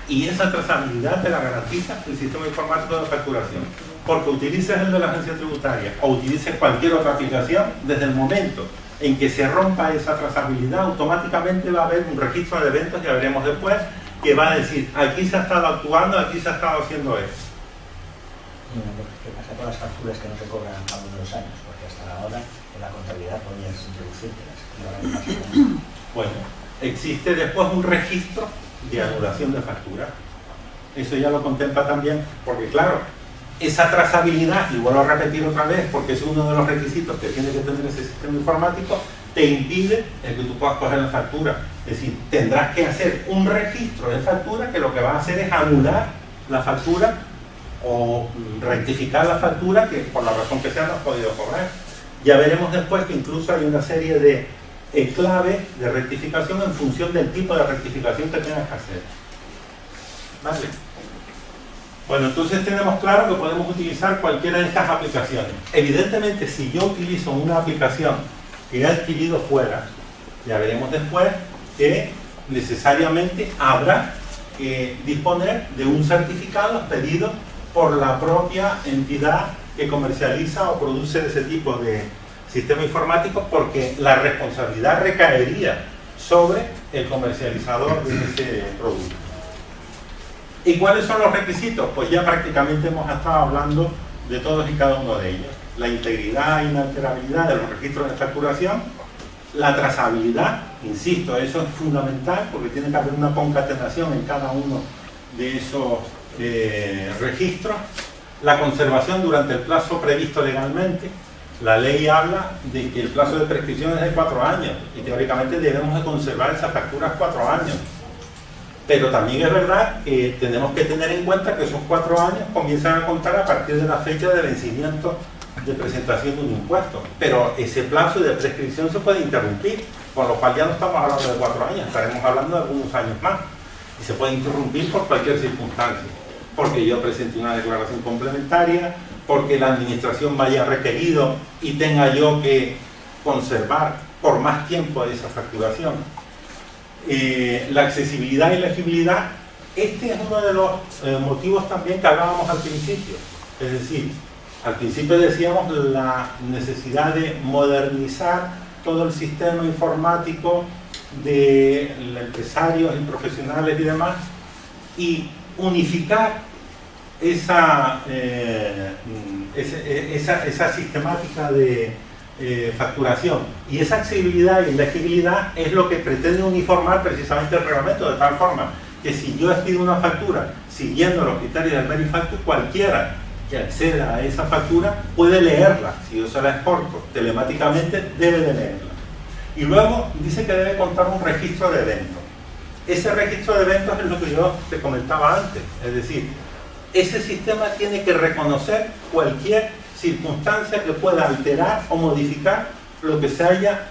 Y esa trazabilidad te la garantiza el sistema informático de facturación. Porque utilices el de la agencia tributaria o utilices cualquier otra aplicación, desde el momento en que se rompa esa trazabilidad, automáticamente va a haber un registro de eventos, ya veremos después, que va a decir, aquí se ha estado actuando, aquí se ha estado haciendo esto. ¿Qué pasa con las facturas que no se cobran a cabo de los años? Porque hasta ahora en la contabilidad podías introducírtelas. Bueno, existe después un registro de anulación de factura. Eso ya lo contempla también, porque claro, esa trazabilidad, y vuelvo a repetir otra vez, porque es uno de los requisitos que tiene que tener ese sistema informático, te impide el que tú puedas coger la factura. Es decir, tendrás que hacer un registro de factura que lo que va a hacer es anular la factura o rectificar la factura que por la razón que sea no has podido cobrar. Ya veremos después que incluso hay una serie de claves de rectificación en función del tipo de rectificación que tengas que hacer. ¿Vale? Bueno, entonces tenemos claro que podemos utilizar cualquiera de estas aplicaciones. Evidentemente, si yo utilizo una aplicación que he adquirido fuera, ya veremos después que necesariamente habrá que disponer de un certificado expedido por la propia entidad que comercializa o produce ese tipo de sistema informático, porque la responsabilidad recaería sobre el comercializador de ese producto. ¿Y cuáles son los requisitos? Pues ya prácticamente hemos estado hablando de todos y cada uno de ellos. La integridad e inalterabilidad de los registros de facturación, la trazabilidad, insisto, eso es fundamental porque tiene que haber una concatenación en cada uno de esos registros, la conservación durante el plazo previsto legalmente. La ley habla de que el plazo de prescripción es de 4 años y teóricamente debemos de conservar esas facturas 4 años. Pero también es verdad que tenemos que tener en cuenta que esos 4 años comienzan a contar a partir de la fecha de vencimiento de presentación de un impuesto. Pero ese plazo de prescripción se puede interrumpir, con lo cual ya no estamos hablando de 4 años, estaremos hablando de algunos años más. Y se puede interrumpir por cualquier circunstancia. Porque yo presente una declaración complementaria, porque la administración me haya requerido y tenga yo que conservar por más tiempo esa facturación. La accesibilidad y legibilidad, este es uno de los motivos también que hablábamos al principio. Es decir, al principio decíamos la necesidad de modernizar todo el sistema informático de empresarios y profesionales y demás, y unificar esa sistemática de facturación. Y esa accesibilidad y legibilidad es lo que pretende uniformar precisamente el reglamento, de tal forma que si yo expido una factura siguiendo los criterios del Verifactus, cualquiera que acceda a esa factura puede leerla. Si yo se la exporto telemáticamente, debe de leerla. Y luego dice que debe contar un registro de eventos. Ese registro de eventos es lo que yo te comentaba antes, es decir, ese sistema tiene que reconocer cualquier circunstancia que pueda alterar o modificar lo que se haya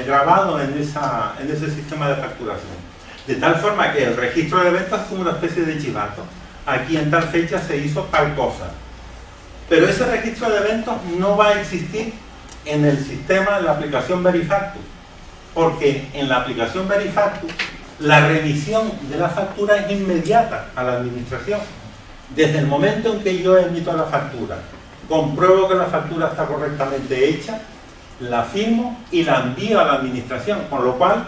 grabado en ese sistema de facturación. De tal forma que el registro de eventos es como una especie de chivato. Aquí en tal fecha se hizo tal cosa. Pero ese registro de eventos no va a existir en el sistema de la aplicación Verifactus, porque en la aplicación Verifactus la remisión de la factura es inmediata a la administración. Desde el momento en que yo emito la factura, compruebo que la factura está correctamente hecha, la firmo y la envío a la administración, con lo cual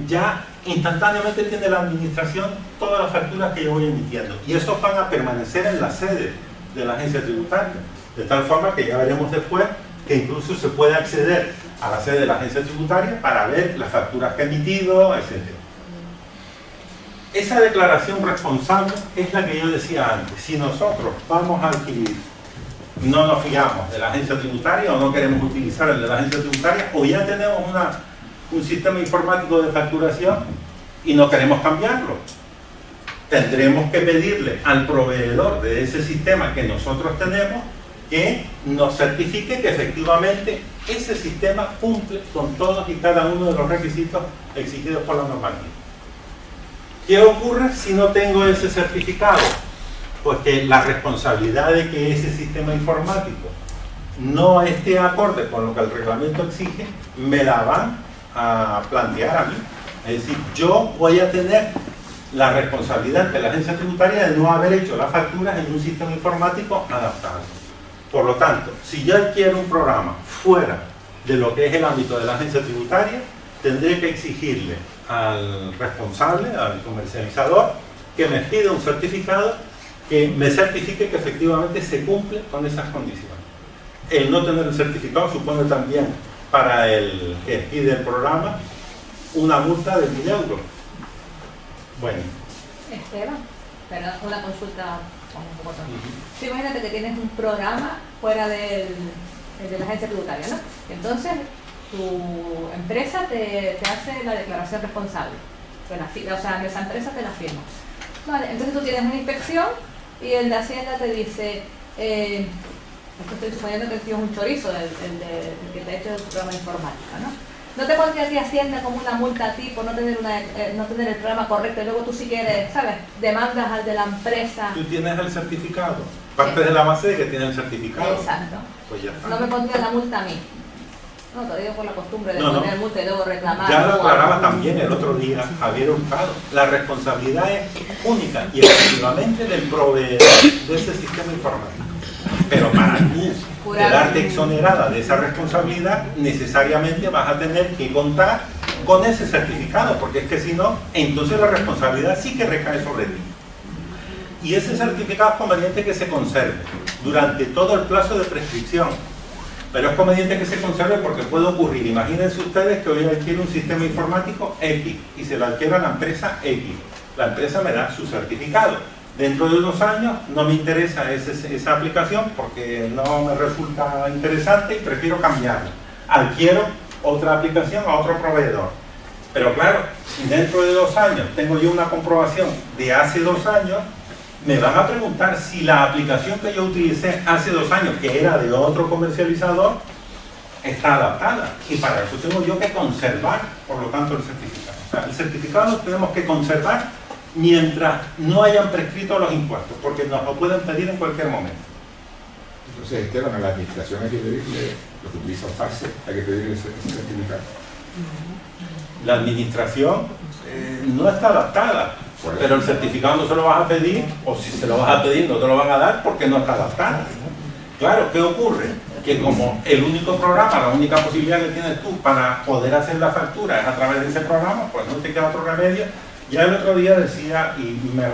ya instantáneamente tiene la administración todas las facturas que yo voy emitiendo, y esos van a permanecer en la sede de la agencia tributaria, de tal forma que ya veremos después que incluso se puede acceder a la sede de la agencia tributaria para ver las facturas que he emitido, etc. Esa declaración responsable es la que yo decía antes. Si nosotros vamos a adquirir, no nos fiamos de la agencia tributaria o no queremos utilizar el de la agencia tributaria, o ya tenemos un sistema informático de facturación y no queremos cambiarlo, tendremos que pedirle al proveedor de ese sistema que nosotros tenemos que nos certifique que efectivamente ese sistema cumple con todos y cada uno de los requisitos exigidos por la normativa. ¿Qué ocurre si no tengo ese certificado? Pues que la responsabilidad de que ese sistema informático no esté acorde con lo que el reglamento exige, me la van a plantear a mí. Es decir, yo voy a tener la responsabilidad de la agencia tributaria de no haber hecho las facturas en un sistema informático adaptado. Por lo tanto, si yo adquiero un programa fuera de lo que es el ámbito de la agencia tributaria, tendré que exigirle al responsable, al comercializador, que me pida un certificado que me certifique que efectivamente se cumple con esas condiciones. El no tener el certificado supone también para el que pide el programa una multa de 1.000 euros. Bueno. Esteban, pero una consulta un poco tonta. Sí, imagínate que tienes un programa fuera de la agencia tributaria, ¿no? Entonces, tu empresa te hace la declaración responsable. O sea, esa empresa te la firma. Vale, entonces tú tienes una inspección y el de Hacienda te dice, esto estoy suponiendo que el tío es un chorizo, el que te ha hecho el programa de informática, ¿no? ¿No te pondría a ti Hacienda como una multa a ti por no tener el programa correcto y luego tú si quieres, ¿sabes? Demandas al de la empresa? Tú tienes el certificado. Parte de la base de que tiene el certificado. Exacto. Pues ya está. No me pondría la multa a mí. No, te digo por la costumbre de poner multa y luego reclamar. Ya lo aclaraba también el otro día Javier Hurtado. La responsabilidad es única y exclusivamente del proveedor de ese sistema informático. Pero para tú quedarte exonerada de esa responsabilidad, necesariamente vas a tener que contar con ese certificado, porque es que si no, entonces la responsabilidad sí que recae sobre ti. Y ese certificado es conveniente que se conserve durante todo el plazo de prescripción. Pero es conveniente que se conserve porque puede ocurrir. Imagínense ustedes que hoy adquiere un sistema informático X y se lo adquiere a la empresa X. La empresa me da su certificado. Dentro de 2 años no me interesa esa aplicación porque no me resulta interesante y prefiero cambiarla. Adquiero otra aplicación a otro proveedor. Pero claro, si dentro de 2 años tengo yo una comprobación de hace 2 años, me van a preguntar si la aplicación que yo utilicé hace 2 años, que era de otro comercializador, está adaptada. Y para eso tengo yo que conservar, por lo tanto, el certificado. O sea, el certificado lo tenemos que conservar mientras no hayan prescrito los impuestos, porque nos lo pueden pedir en cualquier momento. Entonces, Esteban, a la administración hay que pedirle, los que utilizan FASE, hay que pedirle ese certificado. La administración no está adaptada. Pero el certificado no se lo vas a pedir, o si se lo vas a pedir no te lo van a dar porque no está adaptado. Claro, ¿qué ocurre? Que como el único programa, la única posibilidad que tienes tú para poder hacer la factura es a través de ese programa, pues no te queda otro remedio. Ya el otro día decía, y me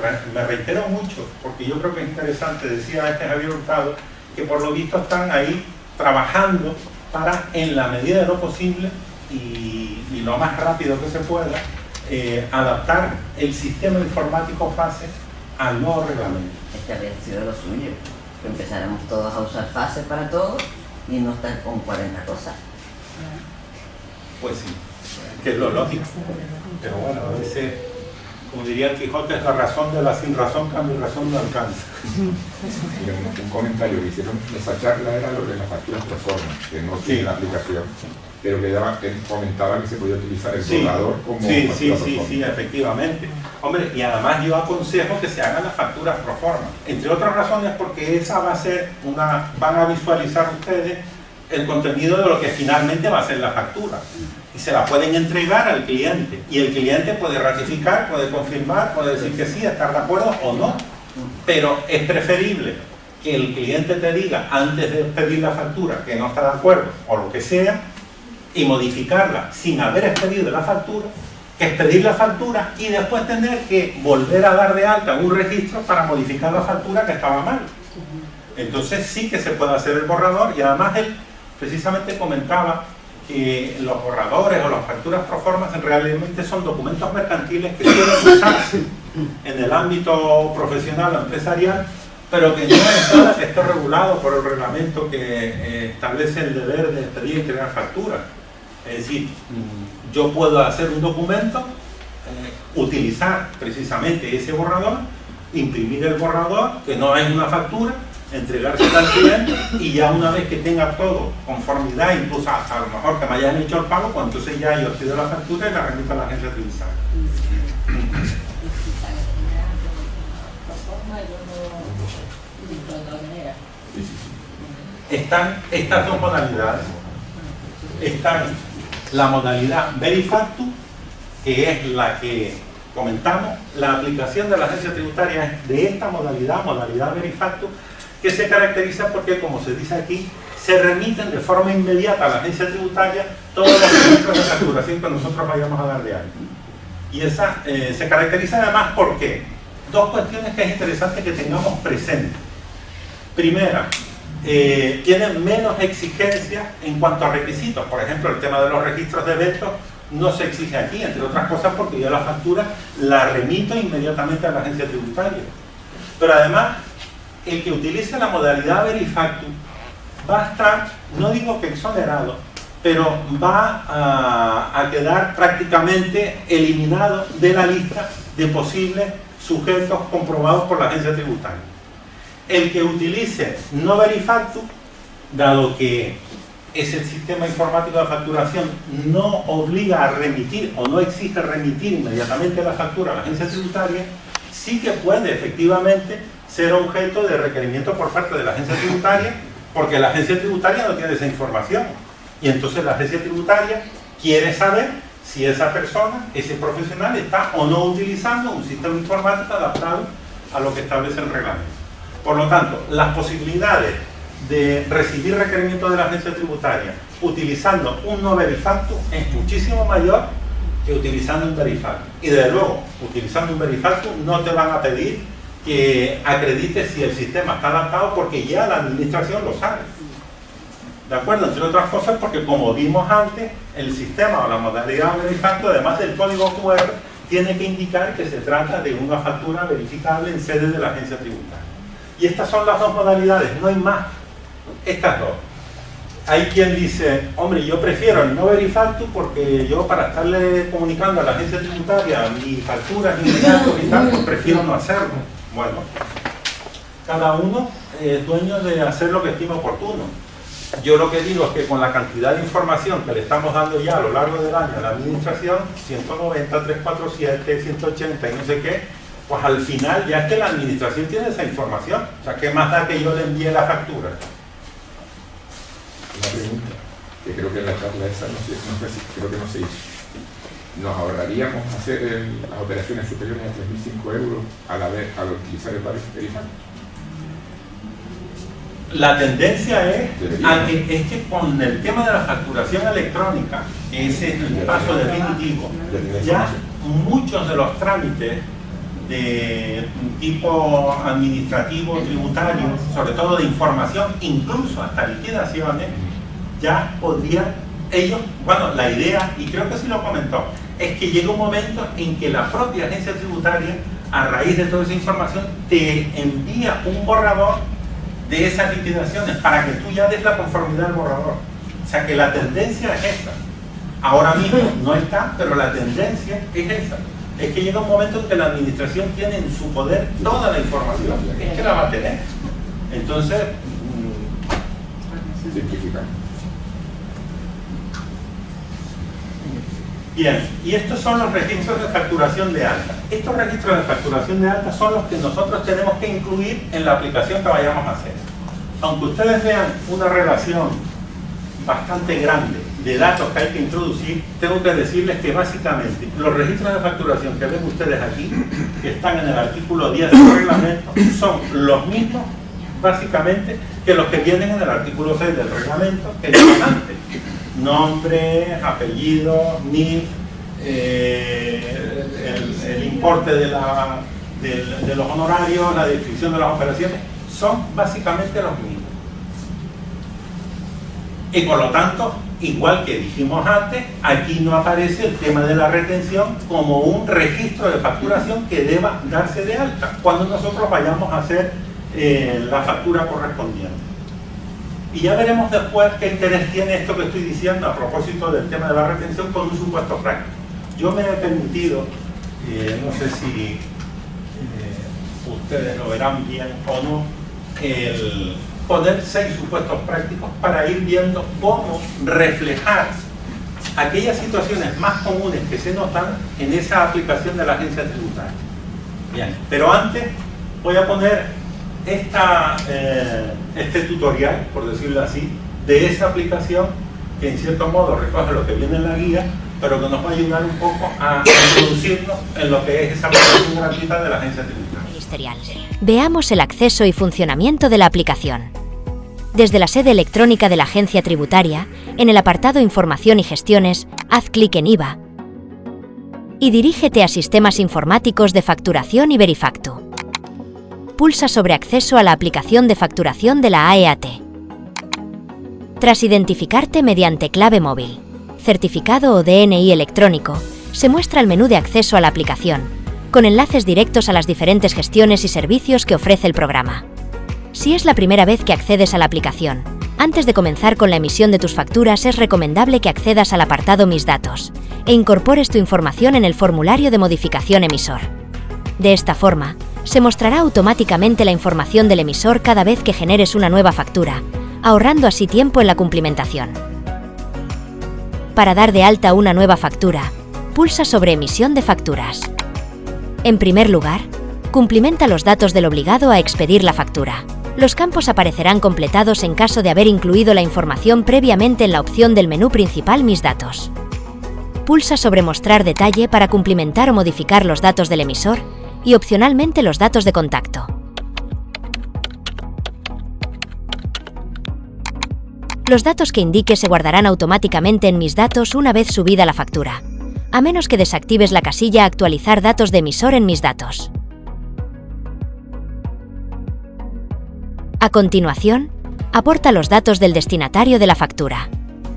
reitero mucho, porque yo creo que es interesante, decía Javier Hurtado, que por lo visto están ahí trabajando para, en la medida de lo posible y lo más rápido que se pueda, adaptar el sistema informático FASE al nuevo reglamento. Este habría sido lo suyo, que empezáramos todos a usar FASE para todo y no estar con 40 cosas. Pues sí, que es lo lógico. Pero bueno, a veces, como diría el Quijote, es la razón de la sin razón, que a mi razón no alcanza. Un comentario que hicieron, esa charla era lo de las facturas pro forma, que no tiene la aplicación, pero que comentaba que se podía utilizar el borrador como factura pro forma. Sí, efectivamente. Hombre, y además yo aconsejo que se hagan las facturas pro forma, entre otras razones porque esa va a ser van a visualizar ustedes el contenido de lo que finalmente va a ser la factura. Y se la pueden entregar al cliente. Y el cliente puede ratificar, puede confirmar, puede decir que sí, estar de acuerdo o no. Pero es preferible que el cliente te diga antes de pedir la factura que no está de acuerdo o lo que sea y modificarla sin haber expedido la factura, que expedir la factura y después tener que volver a dar de alta un registro para modificar la factura que estaba mal. Entonces sí que se puede hacer el borrador y además él precisamente comentaba que los borradores o las facturas pro forma realmente son documentos mercantiles que suelen usarse en el ámbito profesional o empresarial, pero que no es nada que esté regulado por el reglamento que establece el deber de pedir y entregar facturas. Es decir, yo puedo hacer un documento, utilizar precisamente ese borrador, imprimir el borrador, que no es una factura, entregársela al cliente y ya una vez que tenga todo conformidad, incluso hasta a lo mejor que me hayan hecho el pago, pues entonces ya yo pido la factura y la remito a la agencia tributaria. Están estas dos modalidades. Están la modalidad Verifactu, que es la que comentamos. La aplicación de la agencia tributaria es de esta modalidad Verifactu, que se caracteriza porque, como se dice aquí, se remiten de forma inmediata a la agencia tributaria todos los registros de facturación que nosotros vayamos a dar de alta. Y esa se caracteriza además porque dos cuestiones que es interesante que tengamos presentes. Primera, tienen menos exigencias en cuanto a requisitos. Por ejemplo, el tema de los registros de eventos no se exige aquí, entre otras cosas porque yo la factura la remito inmediatamente a la agencia tributaria. Pero además, el que utilice la modalidad Verifactu va a estar, no digo que exonerado, pero va a quedar prácticamente eliminado de la lista de posibles sujetos comprobados por la agencia tributaria. El que utilice no Verifactu, dado que ese sistema informático de facturación no obliga a remitir o no exige remitir inmediatamente la factura a la agencia tributaria, sí que puede efectivamente ser objeto de requerimiento por parte de la agencia tributaria, porque la agencia tributaria no tiene esa información. Y entonces la agencia tributaria quiere saber si esa persona, ese profesional, está o no utilizando un sistema informático adaptado a lo que establece el reglamento. Por lo tanto, las posibilidades de recibir requerimientos de la agencia tributaria utilizando un no Verifactu es muchísimo mayor que utilizando un Verifactu. Y desde luego, utilizando un Verifactu no te van a pedir que acredites si el sistema está adaptado, porque ya la administración lo sabe. ¿De acuerdo? Entre otras cosas porque, como vimos antes, el sistema o la modalidad Verifactu, además del código QR, tiene que indicar que se trata de una factura verificable en sede de la agencia tributaria. Y estas son las dos modalidades, no hay más. Estas dos. Hay quien dice, hombre, yo prefiero el no Verifactu porque yo, para estarle comunicando a la agencia tributaria mis facturas, mis datos y tal, pues prefiero no hacerlo. Bueno, cada uno es dueño de hacer lo que estima oportuno. Yo lo que digo es que con la cantidad de información que le estamos dando ya a lo largo del año a la administración, 190, 347, 180 y no sé qué, pues al final ya es que la administración tiene esa información. O sea, ¿qué más da que yo le envíe la factura? Una pregunta, que creo que en la charla esa creo que no se hizo. ¿Nos ahorraríamos hacer las operaciones superiores a 3.005 euros al utilizar el Verifactu? La tendencia es que con el tema de la facturación electrónica, ese es el paso definitivo, ya muchos de los trámites de tipo administrativo, tributario, sobre todo de información, incluso hasta liquidaciones, ya podrían ellos, bueno, la idea, y creo que sí lo comentó, es que llega un momento en que la propia agencia tributaria, a raíz de toda esa información, te envía un borrador de esas liquidaciones para que tú ya des la conformidad al borrador. O sea que la tendencia es esa. Ahora mismo no está, pero la tendencia es esa. Es que llega un momento en que la administración tiene en su poder toda la información. Es que la va a tener. Entonces, simplificar. Bien, y estos son los registros de facturación de alta. Estos registros de facturación de alta son los que nosotros tenemos que incluir en la aplicación que vayamos a hacer. Aunque ustedes vean una relación bastante grande de datos que hay que introducir, tengo que decirles que básicamente los registros de facturación que ven ustedes aquí, que están en el artículo 10 del reglamento, son los mismos básicamente que los que vienen en el artículo 6 del reglamento que dicen antes. Nombre, apellido, NIF, el importe de los honorarios, la descripción de las operaciones, son básicamente los mismos. Y por lo tanto, igual que dijimos antes, aquí no aparece el tema de la retención como un registro de facturación que deba darse de alta cuando nosotros vayamos a hacer la factura correspondiente. Y ya veremos después qué interés tiene esto que estoy diciendo a propósito del tema de la retención con un supuesto práctico. Yo me he permitido, no sé si ustedes lo verán bien o no, el poner 6 supuestos prácticos para ir viendo cómo reflejar aquellas situaciones más comunes que se notan en esa aplicación de la agencia tributaria. Bien, pero antes voy a poner este tutorial, por decirlo así, de esa aplicación que en cierto modo recoge lo que viene en la guía, pero que nos va a ayudar un poco a introducirnos en lo que es esa aplicación gratuita de la agencia tributaria. Veamos el acceso y funcionamiento de la aplicación. Desde la sede electrónica de la agencia tributaria, en el apartado Información y Gestiones, haz clic en IVA y dirígete a Sistemas informáticos de facturación y Verifactu. Pulsa sobre Acceso a la aplicación de facturación de la AEAT. Tras identificarte mediante clave móvil, certificado o DNI electrónico, se muestra el menú de acceso a la aplicación, con enlaces directos a las diferentes gestiones y servicios que ofrece el programa. Si es la primera vez que accedes a la aplicación, antes de comenzar con la emisión de tus facturas es recomendable que accedas al apartado Mis datos e incorpores tu información en el formulario de modificación emisor. De esta forma, se mostrará automáticamente la información del emisor cada vez que generes una nueva factura, ahorrando así tiempo en la cumplimentación. Para dar de alta una nueva factura, pulsa sobre Emisión de facturas. En primer lugar, cumplimenta los datos del obligado a expedir la factura. Los campos aparecerán completados en caso de haber incluido la información previamente en la opción del menú principal Mis datos. Pulsa sobre Mostrar detalle para cumplimentar o modificar los datos del emisor y opcionalmente los datos de contacto. Los datos que indique se guardarán automáticamente en Mis datos una vez subida la factura, a menos que desactives la casilla Actualizar datos de emisor en Mis datos. A continuación, aporta los datos del destinatario de la factura.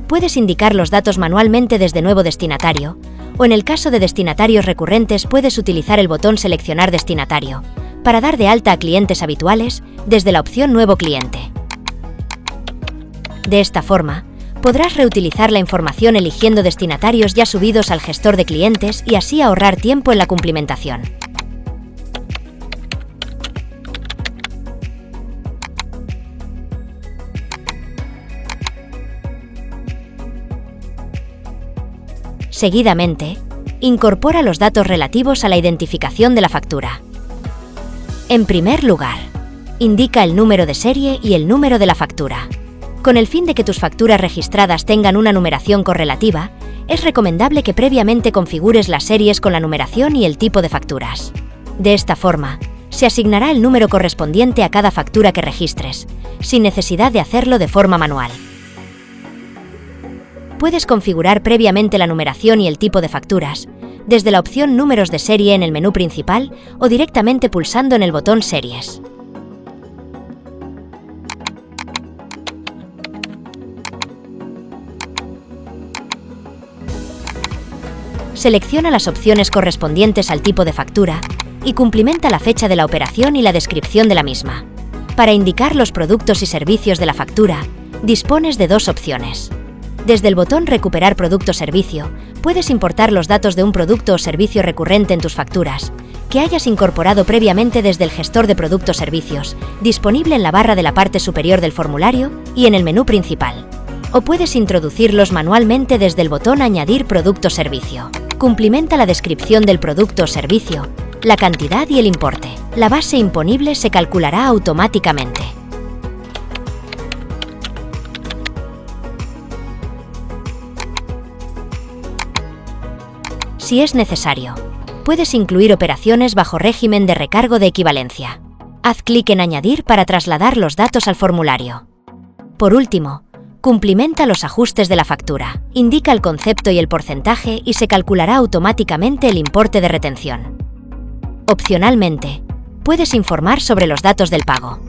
Puedes indicar los datos manualmente desde Nuevo destinatario, o en el caso de destinatarios recurrentes puedes utilizar el botón Seleccionar destinatario, para dar de alta a clientes habituales desde la opción Nuevo cliente. De esta forma, podrás reutilizar la información eligiendo destinatarios ya subidos al gestor de clientes y así ahorrar tiempo en la cumplimentación. Seguidamente, incorpora los datos relativos a la identificación de la factura. En primer lugar, indica el número de serie y el número de la factura. Con el fin de que tus facturas registradas tengan una numeración correlativa, es recomendable que previamente configures las series con la numeración y el tipo de facturas. De esta forma, se asignará el número correspondiente a cada factura que registres, sin necesidad de hacerlo de forma manual. Puedes configurar previamente la numeración y el tipo de facturas, desde la opción Números de serie en el menú principal o directamente pulsando en el botón Series. Selecciona las opciones correspondientes al tipo de factura y cumplimenta la fecha de la operación y la descripción de la misma. Para indicar los productos y servicios de la factura, dispones de dos opciones. Desde el botón Recuperar producto o servicio, puedes importar los datos de un producto o servicio recurrente en tus facturas, que hayas incorporado previamente desde el gestor de productos o servicios, disponible en la barra de la parte superior del formulario y en el menú principal. O puedes introducirlos manualmente desde el botón Añadir producto o servicio. Cumplimenta la descripción del producto o servicio, la cantidad y el importe. La base imponible se calculará automáticamente. Si es necesario, puedes incluir operaciones bajo régimen de recargo de equivalencia. Haz clic en Añadir para trasladar los datos al formulario. Por último, cumplimenta los ajustes de la factura. Indica el concepto y el porcentaje y se calculará automáticamente el importe de retención. Opcionalmente, puedes informar sobre los datos del pago.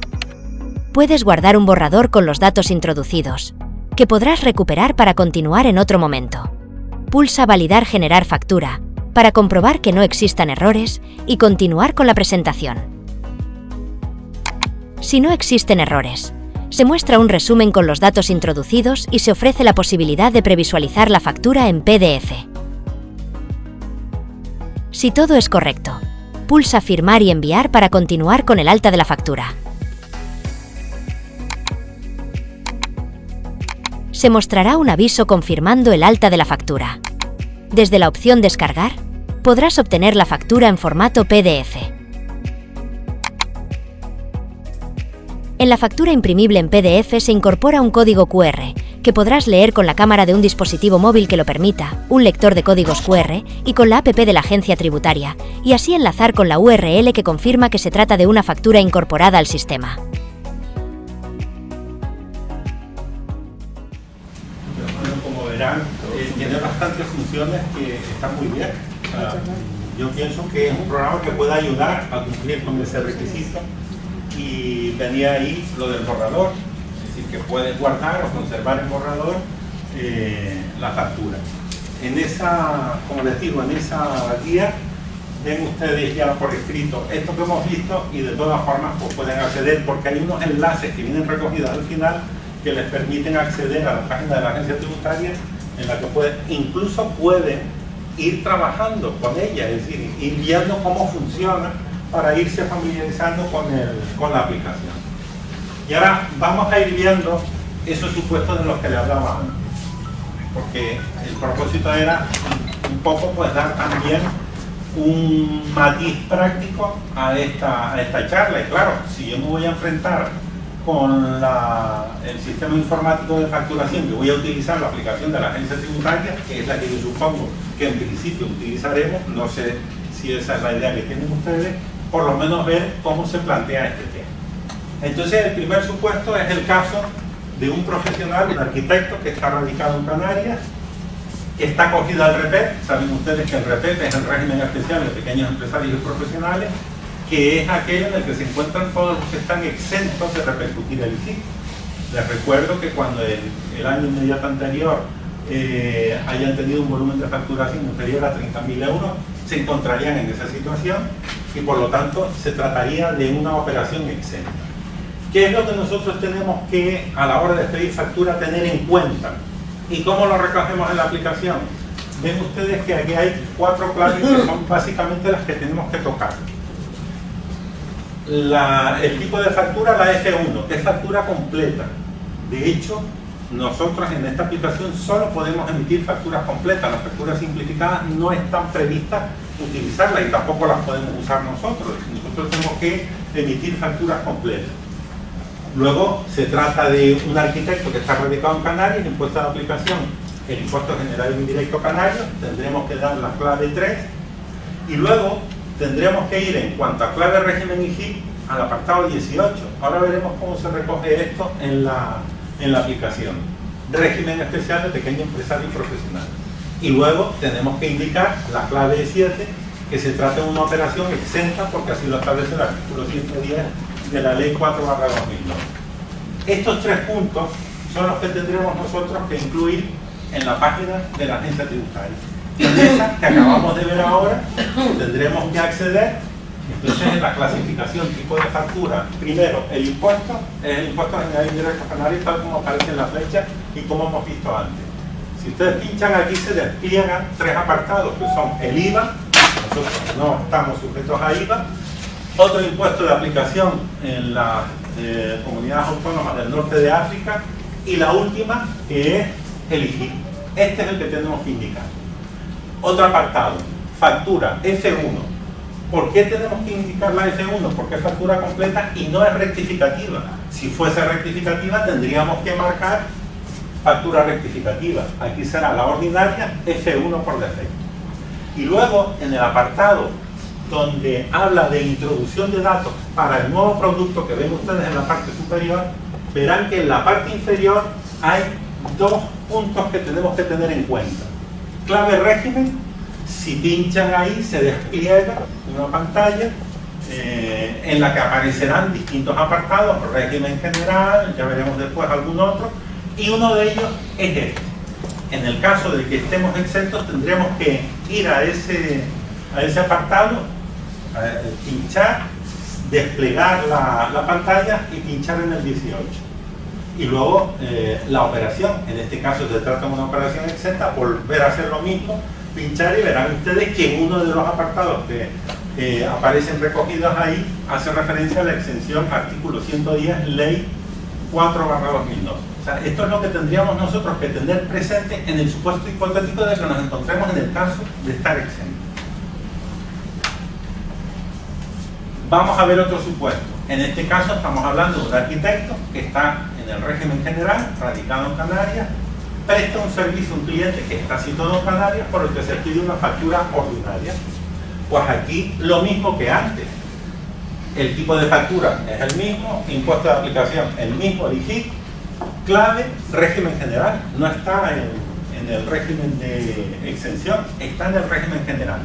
Puedes guardar un borrador con los datos introducidos, que podrás recuperar para continuar en otro momento. Pulsa Validar Generar factura, para comprobar que no existan errores y continuar con la presentación. Si no existen errores, se muestra un resumen con los datos introducidos y se ofrece la posibilidad de previsualizar la factura en PDF. Si todo es correcto, pulsa Firmar y enviar para continuar con el alta de la factura. Se mostrará un aviso confirmando el alta de la factura. Desde la opción Descargar, podrás obtener la factura en formato PDF. En la factura imprimible en PDF se incorpora un código QR, que podrás leer con la cámara de un dispositivo móvil que lo permita, un lector de códigos QR y con la app de la agencia tributaria, y así enlazar con la URL que confirma que se trata de una factura incorporada al sistema. Como verán, tiene bastantes funciones que están muy bien. O sea, yo pienso que es un programa que puede ayudar a cumplir con ese requisito. Y venía ahí lo del borrador, es decir, que puedes guardar o conservar el borrador la factura. En esa, como les digo, en esa guía ven ustedes ya por escrito esto que hemos visto y de todas formas pues pueden acceder porque hay unos enlaces que vienen recogidos al final que les permiten acceder a la página de la agencia tributaria en la que incluso pueden ir trabajando con ella, es decir, ir viendo cómo funciona para irse familiarizando con la aplicación. Y ahora vamos a ir viendo esos supuestos de los que le hablaba antes, porque el propósito era un poco pues dar también un matiz práctico a esta charla. Y claro, si yo me voy a enfrentar con el sistema informático de facturación, que voy a utilizar la aplicación de la agencia tributaria, que es la que yo supongo que en principio utilizaremos, no sé si esa es la idea que tienen ustedes, por lo menos ver cómo se plantea este tema. Entonces el primer supuesto es el caso de un profesional, un arquitecto que está radicado en Canarias, que está acogido al REPET. Saben ustedes que el REPET es el régimen especial de pequeños empresarios y profesionales, que es aquello en el que se encuentran todos los que están exentos de repercutir el ICI. Les recuerdo que cuando el año inmediato anterior hayan tenido un volumen de facturación inferior a 30.000 euros, se encontrarían en esa situación y por lo tanto se trataría de una operación exenta. ¿Qué es lo que nosotros tenemos que, a la hora de pedir factura, tener en cuenta? ¿Y cómo lo recogemos en la aplicación? Ven ustedes que aquí hay 4 claves que son básicamente las que tenemos que tocar. El tipo de factura, la F1, que es factura completa. De hecho, nosotros en esta aplicación solo podemos emitir facturas completas. Las facturas simplificadas no están previstas utilizarlas y tampoco las podemos usar nosotros. Nosotros tenemos que emitir facturas completas. Luego se trata de un arquitecto que está radicado en Canarias, impuesto a la aplicación el impuesto general indirecto canario, tendremos que dar la clave 3 y luego tendremos que ir en cuanto a clave régimen IGIP al apartado 18. Ahora veremos cómo se recoge esto en la aplicación. Régimen especial de pequeño empresario y profesional. Y luego tenemos que indicar la clave 7, que se trata de una operación exenta porque así lo establece el artículo 110 de la ley 4/2009. Estos 3 puntos son los que tendremos nosotros que incluir en la página de la agencia tributaria. En esa que acabamos de ver ahora tendremos que acceder. Entonces en la clasificación tipo de factura, primero el impuesto es el impuesto general indirecto canario tal como aparece en la flecha y como hemos visto antes. Si ustedes pinchan aquí se despliegan 3 apartados que son el IVA, nosotros no estamos sujetos a IVA, otro impuesto de aplicación en las comunidades autónomas del norte de África y la última que es el IGI. Este es el que tenemos que indicar. Otro apartado, factura F1. ¿Por qué tenemos que indicar la F1? Porque es factura completa y no es rectificativa. Si fuese rectificativa tendríamos que marcar factura rectificativa. Aquí será la ordinaria F1 por defecto. Y luego en el apartado donde habla de introducción de datos para el nuevo producto que ven ustedes en la parte superior, verán que en la parte inferior hay 2 puntos que tenemos que tener en cuenta. Clave régimen, si pinchan ahí se despliega una pantalla en la que aparecerán distintos apartados, régimen general, ya veremos después algún otro, y uno de ellos es este. En el caso de que estemos exentos tendremos que ir a ese apartado, pinchar, desplegar la pantalla y pinchar en el 18. Y luego la operación, en este caso se trata de una operación exenta, volver a hacer lo mismo, pinchar y verán ustedes que uno de los apartados que aparecen recogidos ahí hace referencia a la exención artículo 110 ley 4/2002. O sea, esto es lo que tendríamos nosotros que tener presente en el supuesto hipotético de que nos encontremos en el caso de estar exentos. Vamos a ver otro supuesto. En este caso estamos hablando de un arquitecto que está en el régimen general, radicado en Canarias, presta un servicio a un cliente que está situado en Canarias por el que se pide una factura ordinaria. Pues aquí lo mismo que antes. El tipo de factura es el mismo, impuesto de aplicación el mismo, el IGIP, clave, régimen general. No está en el régimen de exención, está en el régimen general.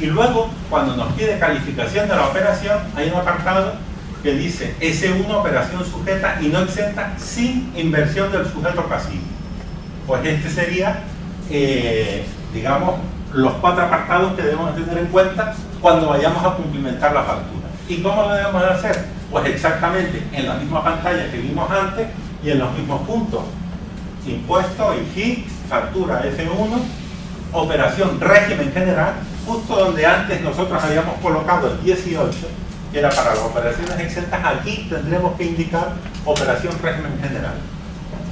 Y luego, cuando nos pide calificación de la operación, hay un apartado que dice S1 operación sujeta y no exenta sin inversión del sujeto pasivo. Pues este sería, digamos, los 4 apartados que debemos tener en cuenta cuando vayamos a cumplimentar la factura. ¿Y cómo lo debemos de hacer? Pues exactamente en la misma pantalla que vimos antes y en los mismos puntos. Impuesto, IGIC, factura F1, operación régimen general, justo donde antes nosotros habíamos colocado el 18, que era para las operaciones exentas, aquí tendremos que indicar operación régimen general.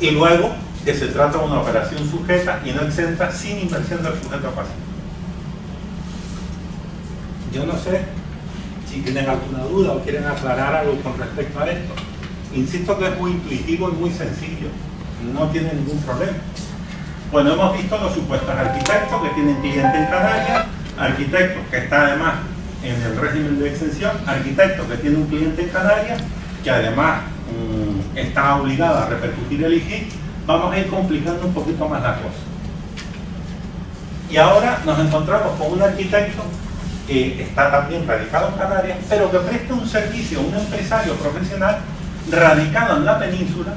Y luego que se trata de una operación sujeta y no exenta sin inversión del sujeto pasivo. Yo no sé si tienen alguna duda o quieren aclarar algo con respecto a esto. Insisto que es muy intuitivo y muy sencillo, no tiene ningún problema. Bueno, hemos visto los supuestos arquitectos que tienen cliente en Canarias, arquitecto que está además en el régimen de exención, arquitecto que tiene un cliente en Canarias, que además está obligado a repercutir el IGIC. Vamos a ir complicando un poquito más la cosa. Y ahora nos encontramos con un arquitecto que está también radicado en Canarias, pero que presta un servicio a un empresario profesional radicado en la península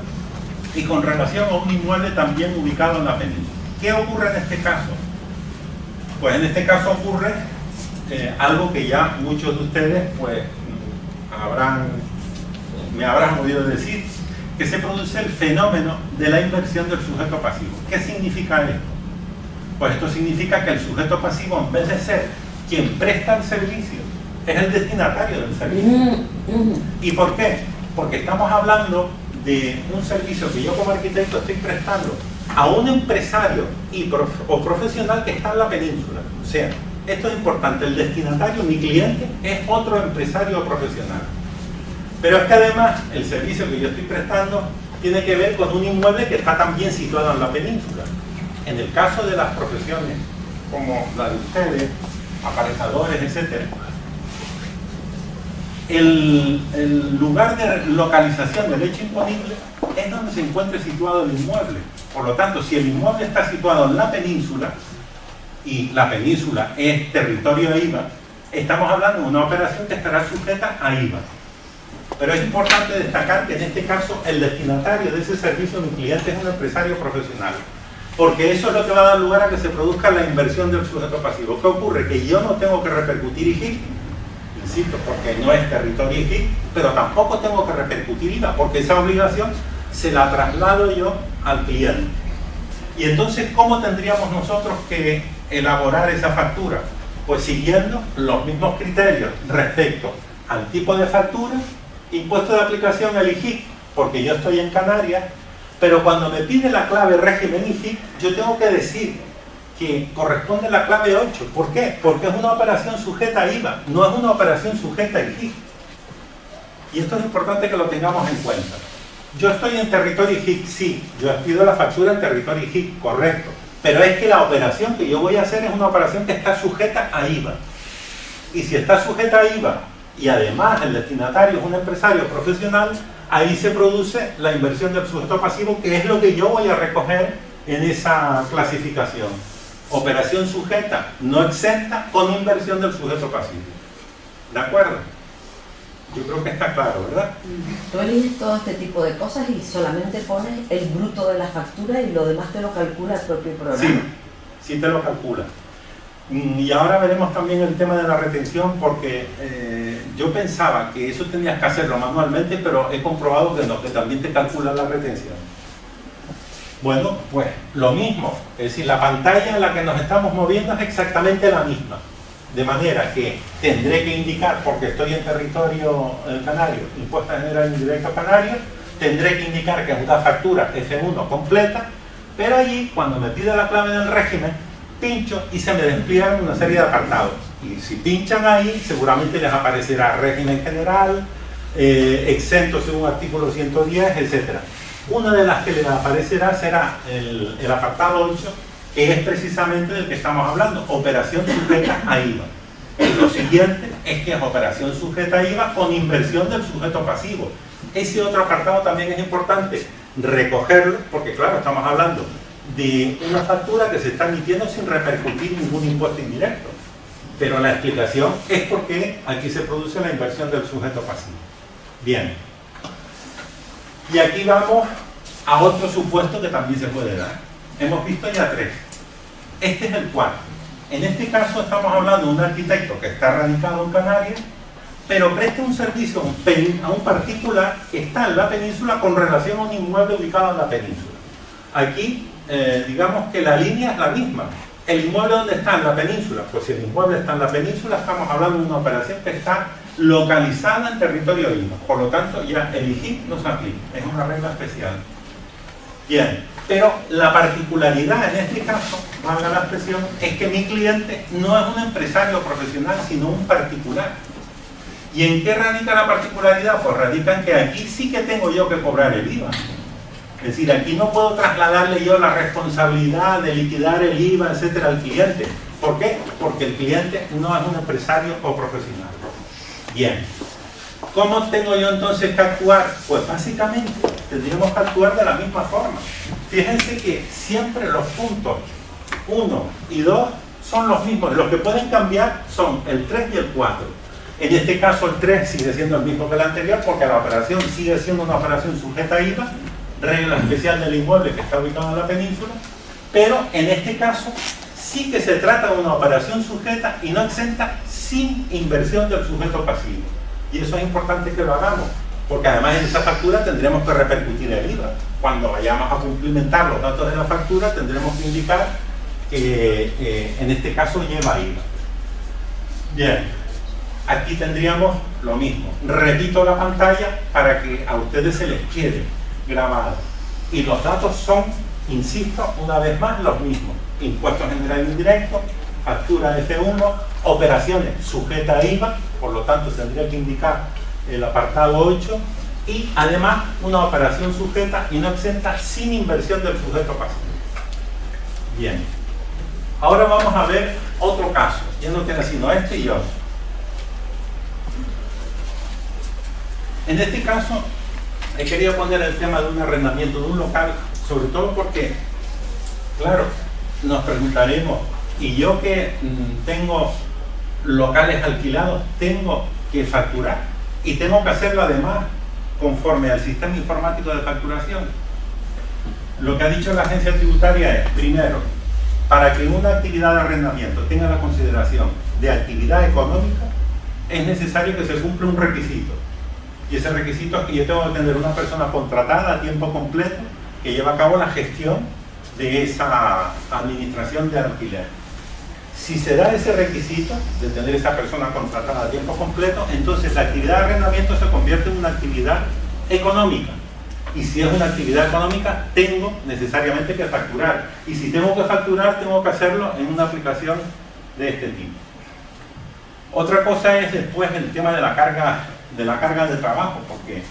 y con relación a un inmueble también ubicado en la península. ¿Qué ocurre en este caso? Pues en este caso ocurre algo que ya muchos de ustedes pues me habrán oído decir, que se produce el fenómeno de la inversión del sujeto pasivo. ¿Qué significa esto? Pues esto significa que el sujeto pasivo, en vez de ser quien presta el servicio, es el destinatario del servicio. ¿Y por qué? Porque estamos hablando de un servicio que yo como arquitecto estoy prestando a un empresario o profesional que está en la península. O sea, esto es importante, el destinatario, mi cliente, es otro empresario o profesional. Pero es que además el servicio que yo estoy prestando tiene que ver con un inmueble que está también situado en la península. En el caso de las profesiones como la de ustedes, aparejadores, etc., el lugar de localización del hecho imponible es donde se encuentre situado el inmueble. Por lo tanto, si el inmueble está situado en la península y la península es territorio IVA, estamos hablando de una operación que estará sujeta a IVA. Pero es importante destacar que en este caso el destinatario de ese servicio, mi cliente, es un empresario profesional. Porque eso es lo que va a dar lugar a que se produzca la inversión del sujeto pasivo. ¿Qué ocurre? Que yo no tengo que repercutir IGIC, insisto, porque no es territorio IGIC, pero tampoco tengo que repercutir IVA, porque esa obligación se la traslado yo al cliente. Y entonces, ¿cómo tendríamos nosotros que elaborar esa factura? Pues siguiendo los mismos criterios respecto al tipo de factura, impuesto de aplicación al IGIC, porque yo estoy en Canarias, pero cuando me pide la clave régimen IGIC, yo tengo que decir que corresponde a la clave 8. ¿Por qué? Porque es una operación sujeta a IVA, no es una operación sujeta a IGIC. Y esto es importante que lo tengamos en cuenta. Yo estoy en territorio IGIC, sí, yo pido la factura en territorio IGIC, correcto, pero es que la operación que yo voy a hacer es una operación que está sujeta a IVA. Y si está sujeta a IVA, y además el destinatario es un empresario profesional, ahí se produce la inversión del sujeto pasivo, que es lo que yo voy a recoger en esa clasificación. Operación sujeta no exenta con inversión del sujeto pasivo. ¿De acuerdo? Yo creo que está claro, ¿verdad? Tú eliges todo este tipo de cosas y solamente pones el bruto de la factura y lo demás te lo calcula el propio programa. Sí, sí te lo calcula. Y ahora veremos también el tema de la retención, porque yo pensaba que eso tenías que hacerlo manualmente, pero he comprobado que no, que también te calcula la retención. Bueno, pues lo mismo, es decir, la pantalla en la que nos estamos moviendo es exactamente la misma. De manera que tendré que indicar, porque estoy en territorio canario, impuesto general indirecto canario, tendré que indicar que es una factura F1 completa, pero allí, cuando me pide la clave del régimen, pincho y se me despliegan una serie de apartados. Y si pinchan ahí, seguramente les aparecerá régimen general, exento según artículo 110, etc. Una de las que les aparecerá será el apartado 8, que es precisamente del que estamos hablando, operación sujeta a IVA. Y lo siguiente es que es operación sujeta a IVA con inversión del sujeto pasivo. Ese otro apartado también es importante recogerlo, porque claro, estamos hablando de una factura que se está emitiendo sin repercutir ningún impuesto indirecto. Pero la explicación es porque aquí se produce la inversión del sujeto pasivo. Bien. Y aquí vamos a otro supuesto que también se puede dar. Hemos visto ya 3. Este es el cuarto. En este caso estamos hablando de un arquitecto que está radicado en Canarias, pero presta un servicio a un particular que está en la península con relación a un inmueble ubicado en la península. Aquí, digamos que la línea es la misma. ¿El inmueble dónde está? En la península. Pues si el inmueble está en la península, estamos hablando de una operación que está localizada en territorio IVA. Por lo tanto, ya el IGIP no se aplica. Es una regla especial. Bien, pero la particularidad en este caso, valga la expresión, es que mi cliente no es un empresario profesional, sino un particular. ¿Y en qué radica la particularidad? Pues radica en que aquí sí que tengo yo que cobrar el IVA. Es decir, aquí no puedo trasladarle yo la responsabilidad de liquidar el IVA, etcétera, al cliente. ¿Por qué? Porque el cliente no es un empresario o profesional. Bien. ¿Cómo tengo yo entonces que actuar? Pues básicamente tendríamos que actuar de la misma forma. Fíjense que siempre los puntos 1 y 2 son los mismos. Los que pueden cambiar son el 3 y el 4. En este caso el 3 sigue siendo el mismo que el anterior porque la operación sigue siendo una operación sujeta a IVA, regla especial del inmueble que está ubicado en la península, pero en este caso sí que se trata de una operación sujeta y no exenta sin inversión del sujeto pasivo. Y eso es importante que lo hagamos, porque además en esa factura tendremos que repercutir el IVA. Cuando vayamos a cumplimentar los datos de la factura tendremos que indicar que en este caso lleva IVA. Bien, aquí tendríamos lo mismo. Repito la pantalla para que a ustedes se les quede grabado. Y los datos son, insisto, una vez más los mismos. Impuesto general indirecto, factura F1, operaciones sujetas a IVA, por lo tanto tendría que indicar el apartado 8, y además una operación sujeta y no exenta sin inversión del sujeto pasivo. Bien. Ahora vamos a ver otro caso. Ya no queda sino este y otro. En este caso he querido poner el tema de un arrendamiento de un local, sobre todo porque, claro, nos preguntaremos, y yo que tengo locales alquilados, tengo que facturar y tengo que hacerlo además conforme al sistema informático de facturación. Lo que ha dicho la agencia tributaria es, primero, para que una actividad de arrendamiento tenga la consideración de actividad económica, es necesario que se cumpla un requisito. Y ese requisito es que yo tengo que tener una persona contratada a tiempo completo que lleva a cabo la gestión de esa administración de alquiler. Si se da ese requisito de tener esa persona contratada a tiempo completo, entonces la actividad de arrendamiento se convierte en una actividad económica. Y si es una actividad económica, tengo necesariamente que facturar. Y si tengo que facturar, tengo que hacerlo en una aplicación de este tipo. Otra cosa es después el tema de la carga de trabajo, porque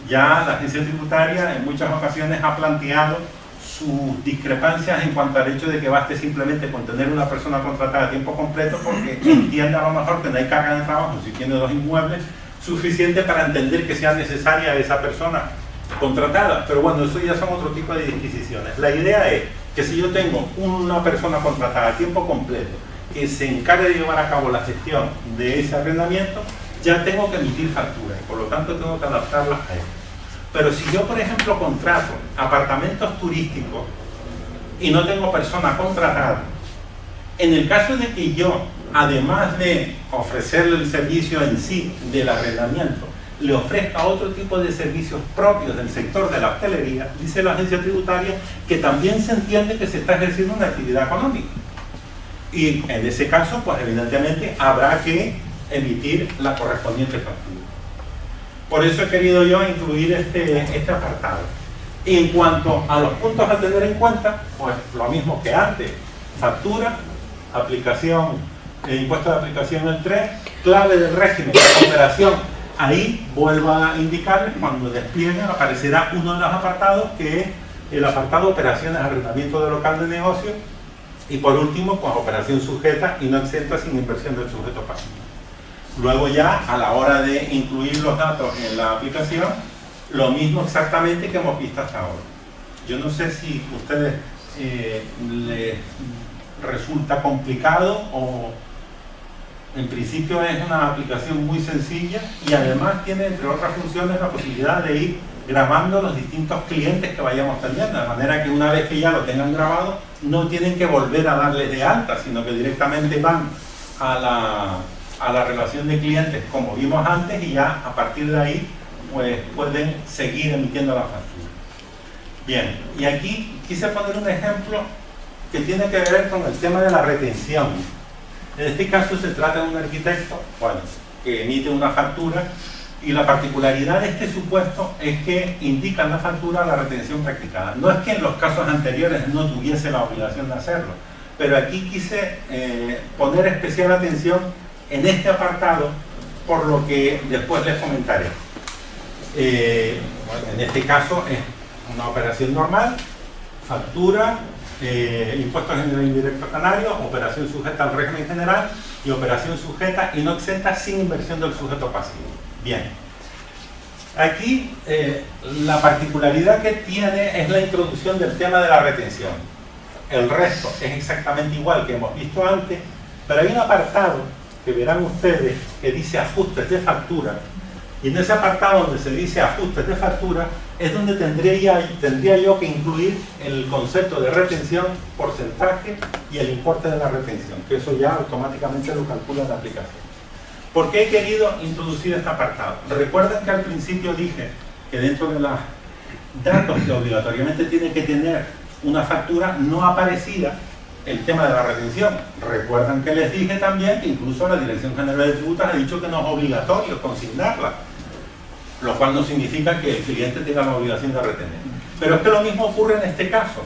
ya la agencia tributaria en muchas ocasiones ha planteado sus discrepancias en cuanto al hecho de que baste simplemente con tener una persona contratada a tiempo completo, porque entiende a lo mejor que no hay carga de trabajo si tiene 2 inmuebles suficiente para entender que sea necesaria esa persona contratada. Pero bueno, eso ya son otro tipo de disquisiciones. La idea es que si yo tengo una persona contratada a tiempo completo que se encargue de llevar a cabo la gestión de ese arrendamiento, ya tengo que emitir facturas y por lo tanto tengo que adaptarlas a esto. Pero si yo, por ejemplo, contrato apartamentos turísticos y no tengo persona contratada, en el caso de que yo, además de ofrecerle el servicio en sí del arrendamiento, le ofrezca otro tipo de servicios propios del sector de la hostelería, dice la agencia tributaria que también se entiende que se está ejerciendo una actividad económica. Y en ese caso, pues evidentemente habrá que emitir la correspondiente factura. Por eso he querido yo incluir este apartado. Y en cuanto a los puntos a tener en cuenta, pues lo mismo que antes: factura, aplicación, impuesto de aplicación el 3, clave del régimen, operación. Ahí vuelvo a indicarles, cuando desplieguen aparecerá uno de los apartados, que es el apartado operaciones, arrendamiento de local de negocio, y por último, pues operación sujeta y no exenta sin inversión del sujeto pasivo. Luego ya, a la hora de incluir los datos en la aplicación, lo mismo exactamente que hemos visto hasta ahora. Yo no sé si a ustedes les resulta complicado o en principio es una aplicación muy sencilla y además tiene, entre otras funciones, la posibilidad de ir grabando los distintos clientes que vayamos teniendo, de manera que una vez que ya lo tengan grabado, no tienen que volver a darles de alta, sino que directamente van a la relación de clientes como vimos antes y ya a partir de ahí pues pueden seguir emitiendo la factura. Bien, y aquí quise poner un ejemplo que tiene que ver con el tema de la retención. En este caso se trata de un arquitecto, bueno, que emite una factura y la particularidad de este supuesto es que indica en la factura la retención practicada. No es que en los casos anteriores no tuviese la obligación de hacerlo, pero aquí quise poner especial atención en este apartado, por lo que después les comentaré. Bueno, en este caso es una operación normal, factura, impuestos generales indirectos canarios, operación sujeta al régimen general y operación sujeta y no exenta sin inversión del sujeto pasivo. Bien, aquí la particularidad que tiene es la introducción del tema de la retención. El resto es exactamente igual que hemos visto antes, pero hay un apartado que verán ustedes que dice ajustes de factura, y en ese apartado donde se dice ajustes de factura es donde tendría yo que incluir el concepto de retención, porcentaje y el importe de la retención, que eso ya automáticamente lo calcula la aplicación. ¿Por qué he querido introducir este apartado? Recuerden que al principio dije que dentro de los datos que obligatoriamente tiene que tener una factura no aparecía el tema de la retención. Recuerdan que les dije también que incluso la Dirección General de Tributos ha dicho que no es obligatorio consignarla, lo cual no significa que el cliente tenga la obligación de retener. Pero es que lo mismo ocurre en este caso.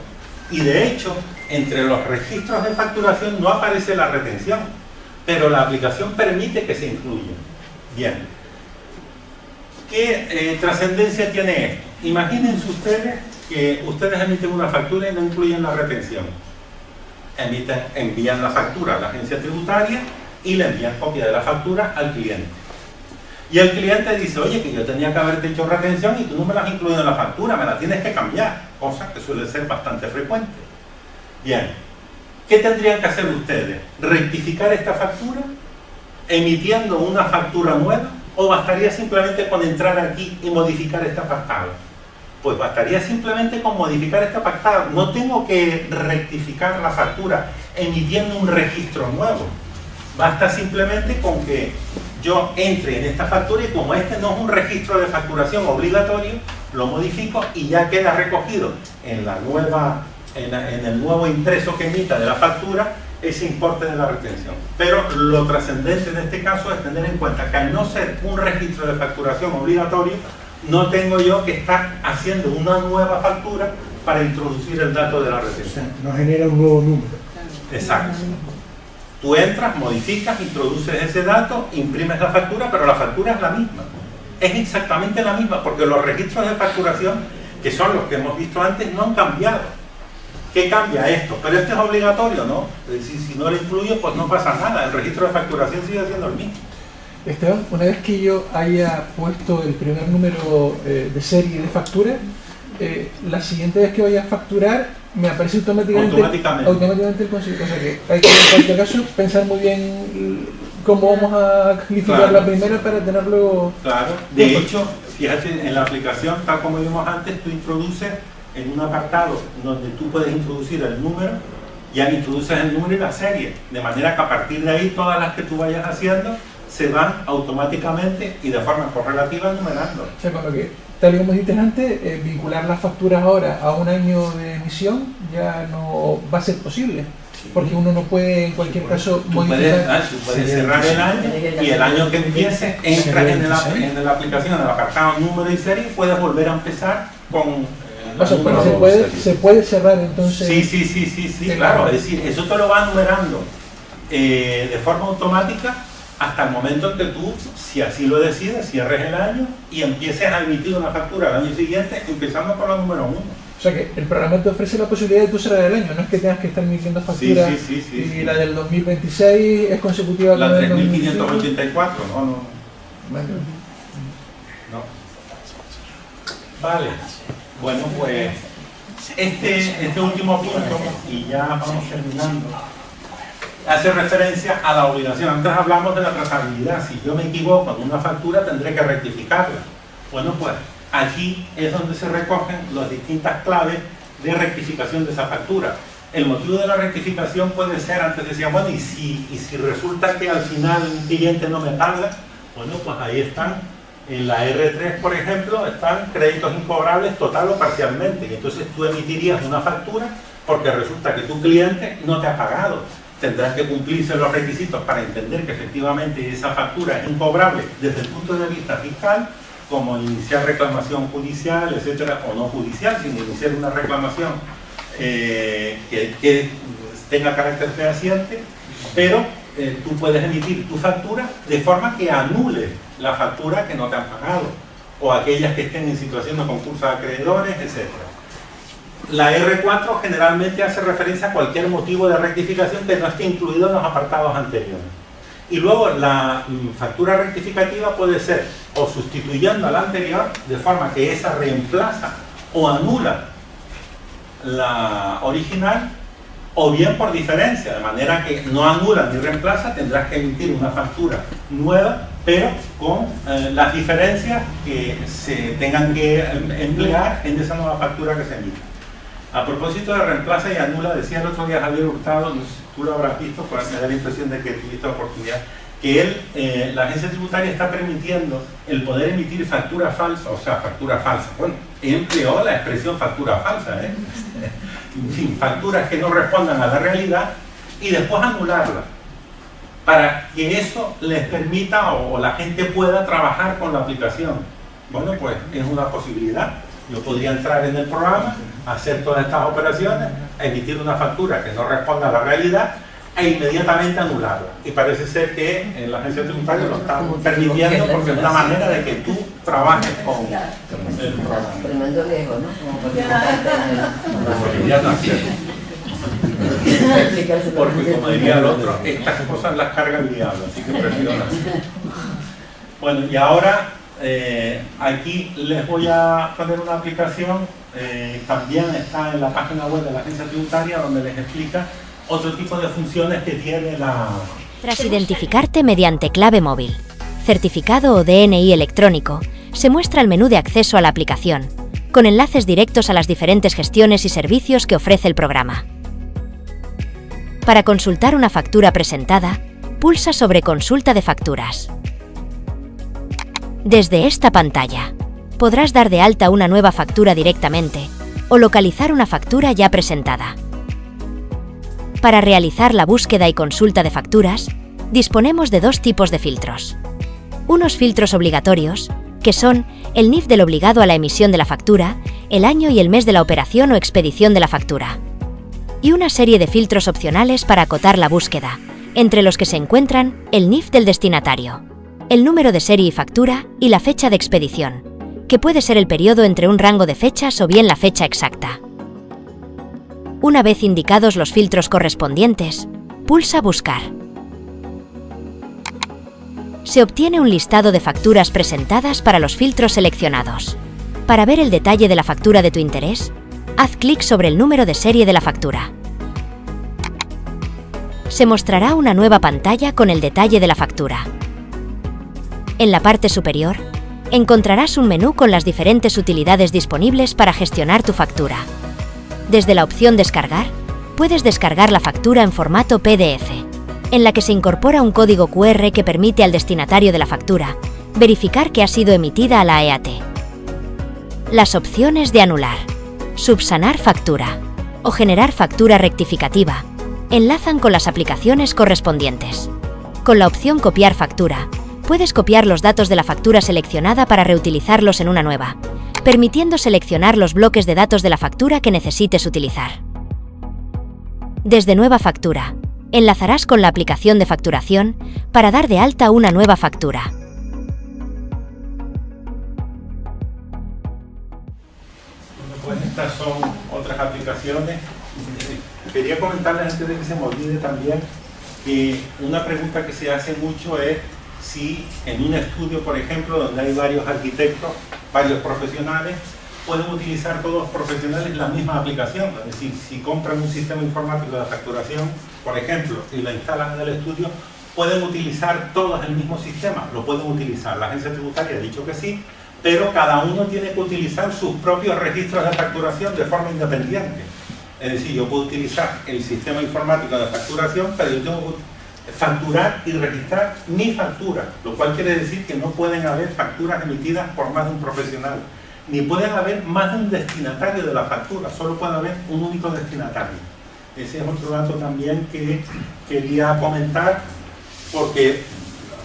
Y de hecho, entre los registros de facturación no aparece la retención, pero la aplicación permite que se incluya. Bien. ¿Qué trascendencia tiene esto? Imagínense ustedes que ustedes emiten una factura y no incluyen la retención. Envían la factura a la agencia tributaria y le envían copia de la factura al cliente. Y el cliente dice, oye, que yo tenía que haberte hecho retención y tú no me la has incluido en la factura, me la tienes que cambiar, cosa que suele ser bastante frecuente. Bien, ¿qué tendrían que hacer ustedes? ¿Rectificar esta factura emitiendo una factura nueva o bastaría simplemente con entrar aquí y modificar este apartado? Pues bastaría simplemente con modificar este apartado. No tengo que rectificar la factura emitiendo un registro nuevo. Basta simplemente con que yo entre en esta factura y como este no es un registro de facturación obligatorio, lo modifico y ya queda recogido en el nuevo impreso que emita de la factura ese importe de la retención. Pero lo trascendente en este caso es tener en cuenta que al no ser un registro de facturación obligatorio, no tengo yo que estar haciendo una nueva factura para introducir el dato de la retención. No genera un nuevo número. Exacto. Tú entras, modificas, introduces ese dato, imprimes la factura, pero la factura es la misma. Es exactamente la misma, porque los registros de facturación, que son los que hemos visto antes, no han cambiado. ¿Qué cambia esto? Pero este es obligatorio, ¿no? Es decir, si no lo incluyo, pues no pasa nada. El registro de facturación sigue siendo el mismo. Esteban, una vez que yo haya puesto el primer número de serie de factura, la siguiente vez que vaya a facturar me aparece automáticamente el concepto. O sea que hay que en cualquier caso pensar muy bien cómo vamos a calificar la primera para tenerlo. Claro, de hecho, fíjate, en la aplicación, tal como vimos antes, tú introduces en un apartado donde tú puedes introducir el número, ya introduces el número y la serie, de manera que a partir de ahí todas las que tú vayas haciendo se van automáticamente y de forma correlativa numerando. O sea, con lo que, tal y como dijiste antes, vincular las facturas ahora a un año de emisión ya no va a ser posible, porque uno no puede en cualquier caso modificar. Tú puedes cerrar el año y el año que empiece entras en la aplicación, en el apartado número y serie y puedes volver a empezar con... O sea, se puede cerrar entonces. Sí, claro, es decir, eso te lo va numerando de forma automática hasta el momento en que tú, si así lo decides, cierres el año y empieces a emitir una factura al año siguiente, empezando por la número 1. O sea que el programa te ofrece la posibilidad de tú cerrar el año, no es que tengas que estar emitiendo facturas y la del 2026 es consecutiva con la 3584, no. Vale. Bueno, pues este último punto, y ya vamos terminando, hace referencia a la obligación. Antes hablamos de la trazabilidad. Si yo me equivoco en una factura, tendré que rectificarla. Bueno, pues aquí es donde se recogen las distintas claves de rectificación de esa factura. El motivo de la rectificación puede ser, antes decían, bueno, y si resulta que al final un cliente no me paga, bueno, pues ahí están, en la R3, por ejemplo, están créditos incobrables total o parcialmente, y entonces tú emitirías una factura porque resulta que tu cliente no te ha pagado. Tendrás que cumplirse los requisitos para entender que efectivamente esa factura es incobrable desde el punto de vista fiscal, como iniciar reclamación judicial, etcétera, o no judicial, sino iniciar una reclamación que tenga carácter fehaciente, pero tú puedes emitir tu factura de forma que anule la factura que no te han pagado, o aquellas que estén en situación de concurso de acreedores, etcétera. La R4 generalmente hace referencia a cualquier motivo de rectificación que no esté incluido en los apartados anteriores. Y luego la factura rectificativa puede ser o sustituyendo a la anterior, de forma que esa reemplaza o anula la original, o bien por diferencia, de manera que no anula ni reemplaza, tendrás que emitir una factura nueva, pero con las diferencias que se tengan que emplear en esa nueva factura que se emite. A propósito de reemplaza y anula, decía el otro día Javier Hurtado, no sé si tú lo habrás visto, pues me da la impresión de que tuviste la oportunidad, que él, la agencia tributaria está permitiendo el poder emitir factura falsa, o sea, factura falsa. Bueno, empleó la expresión factura falsa, en fin, facturas que no respondan a la realidad y después anularlas, para que eso les permita o la gente pueda trabajar con la aplicación. Bueno, pues es una posibilidad. Yo podría entrar en el programa, hacer todas estas operaciones, emitir una factura que no responda a la realidad e inmediatamente anularla. Y parece ser que en la agencia tributaria lo están permitiendo porque es una manera de que tú trabajes con el programa. Tremendo riesgo, ¿no? Porque como diría el otro, estas cosas las carga el diablo, así que prefiero no. Bueno, y ahora aquí les voy a poner una aplicación, también está en la página web de la agencia tributaria, donde les explica otro tipo de funciones que tiene la... Tras identificarte mediante clave móvil, certificado o DNI electrónico, se muestra el menú de acceso a la aplicación, con enlaces directos a las diferentes gestiones y servicios que ofrece el programa. Para consultar una factura presentada, pulsa sobre Consulta de facturas. Desde esta pantalla, podrás dar de alta una nueva factura directamente o localizar una factura ya presentada. Para realizar la búsqueda y consulta de facturas, disponemos de dos tipos de filtros. Unos filtros obligatorios, que son el NIF del obligado a la emisión de la factura, el año y el mes de la operación o expedición de la factura. Y una serie de filtros opcionales para acotar la búsqueda, entre los que se encuentran el NIF del destinatario, el número de serie y factura y la fecha de expedición, que puede ser el periodo entre un rango de fechas o bien la fecha exacta. Una vez indicados los filtros correspondientes, pulsa Buscar. Se obtiene un listado de facturas presentadas para los filtros seleccionados. Para ver el detalle de la factura de tu interés, haz clic sobre el número de serie de la factura. Se mostrará una nueva pantalla con el detalle de la factura. En la parte superior, encontrarás un menú con las diferentes utilidades disponibles para gestionar tu factura. Desde la opción Descargar, puedes descargar la factura en formato PDF, en la que se incorpora un código QR que permite al destinatario de la factura verificar que ha sido emitida a la EAT. Las opciones de anular, subsanar factura o generar factura rectificativa enlazan con las aplicaciones correspondientes. Con la opción Copiar factura, puedes copiar los datos de la factura seleccionada para reutilizarlos en una nueva, permitiendo seleccionar los bloques de datos de la factura que necesites utilizar. Desde Nueva factura, enlazarás con la aplicación de facturación para dar de alta una nueva factura. Pues estas son otras aplicaciones. Quería comentarles antes de que se me olvide también que una pregunta que se hace mucho es si en un estudio, por ejemplo, donde hay varios arquitectos, varios profesionales, pueden utilizar todos los profesionales la misma aplicación. Es decir, si compran un sistema informático de facturación, por ejemplo, y lo instalan en el estudio, pueden utilizar todos el mismo sistema, lo pueden utilizar. La agencia tributaria ha dicho que sí, pero cada uno tiene que utilizar sus propios registros de facturación de forma independiente. Es decir, yo puedo utilizar el sistema informático de facturación, pero yo tengo que facturar y registrar mi factura, lo cual quiere decir que no pueden haber facturas emitidas por más de un profesional, ni pueden haber más de un destinatario de la factura, solo puede haber un único destinatario. Ese es otro dato también que quería comentar, porque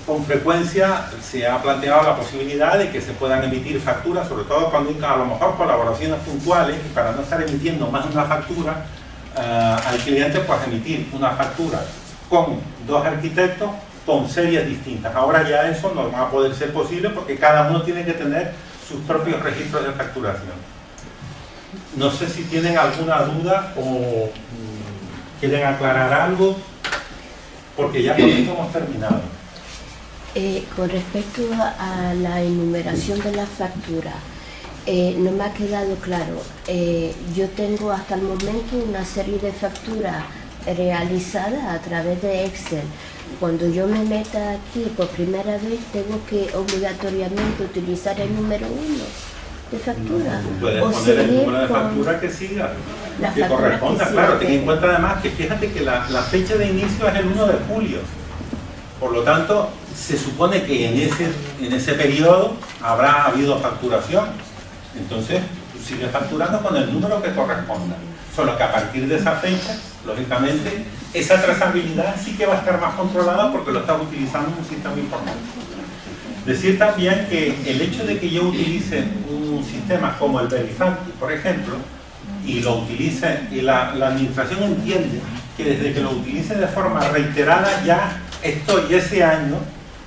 con frecuencia se ha planteado la posibilidad de que se puedan emitir facturas, sobre todo cuando hay a lo mejor colaboraciones puntuales, y para no estar emitiendo más de una factura, al cliente pues emitir una factura con 2 arquitectos con series distintas. Ahora ya eso no va a poder ser posible porque cada uno tiene que tener sus propios registros de facturación. No sé si tienen alguna duda o quieren aclarar algo, porque ya con esto hemos terminado. Con respecto a la enumeración de las facturas, no me ha quedado claro. Yo tengo hasta el momento una serie de facturas realizadas a través de Excel. Cuando yo me meta aquí por primera vez, tengo que obligatoriamente utilizar el número 1 de factura. Puedes poner el número de factura que siga, que corresponda. Claro, ten en cuenta además que fíjate que la fecha de inicio es el 1 de julio. Por lo tanto, se supone que en ese periodo habrá habido facturación. Entonces, tú sigues facturando con el número que corresponda. Solo que a partir de esa fecha, lógicamente, esa trazabilidad sí que va a estar más controlada porque lo estás utilizando en un sistema informático. Decir también que el hecho de que yo utilice un sistema como el Verifactu, por ejemplo, y lo utilice, y la administración entiende que desde que lo utilice de forma reiterada ya estoy ese año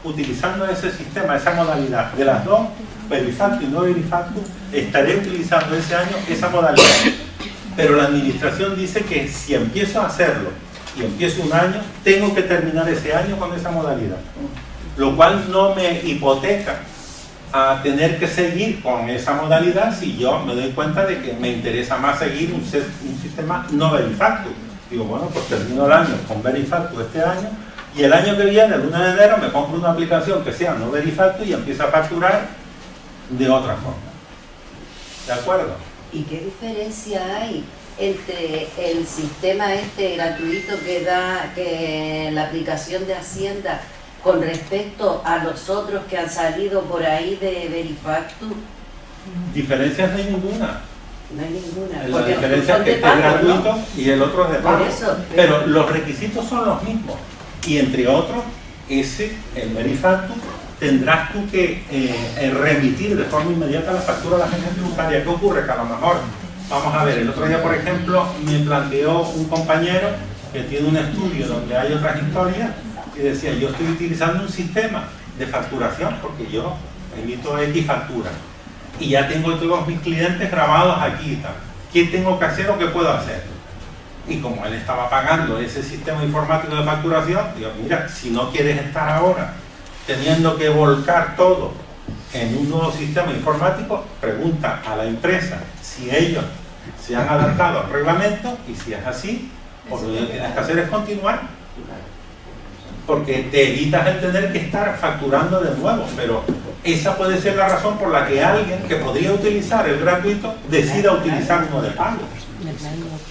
utilizando ese sistema, esa modalidad de las dos, Verifactu y no Verifactu, estaré utilizando ese año esa modalidad. Pero la administración dice que si empiezo a hacerlo y empiezo un año, tengo que terminar ese año con esa modalidad. Lo cual no me hipoteca a tener que seguir con esa modalidad si yo me doy cuenta de que me interesa más seguir un sistema no Verifactu. Digo, bueno, pues termino el año con Verifactu este año y el año que viene, el 1 de enero, me compro una aplicación que sea no Verifactu y empiezo a facturar de otra forma. ¿De acuerdo? ¿Y qué diferencia hay entre el sistema gratuito que la aplicación de Hacienda con respecto a los otros que han salido por ahí de Verifactu? Diferencias no hay ninguna. No hay ninguna. La diferencia es que este es gratuito, ¿no? Y el otro es de pago. Pero los requisitos son los mismos. Y entre otros, el Verifactu, tendrás tú que remitir de forma inmediata la factura a la agencia tributaria. ¿Qué ocurre? Que a lo mejor, vamos a ver, el otro día, por ejemplo, me planteó un compañero que tiene un estudio donde hay otras historias y decía, yo estoy utilizando un sistema de facturación porque yo emito X factura y ya tengo todos mis clientes grabados aquí y tal. ¿Qué tengo que hacer o qué puedo hacer? Y como él estaba pagando ese sistema informático de facturación, digo, mira, si no quieres estar ahora teniendo que volcar todo en un nuevo sistema informático, pregunta a la empresa si ellos se han adaptado al reglamento y si es así, pues lo que tienes que hacer es continuar. Porque te evitas el tener que estar facturando de nuevo, pero esa puede ser la razón por la que alguien que podría utilizar el gratuito decida utilizar uno de pago.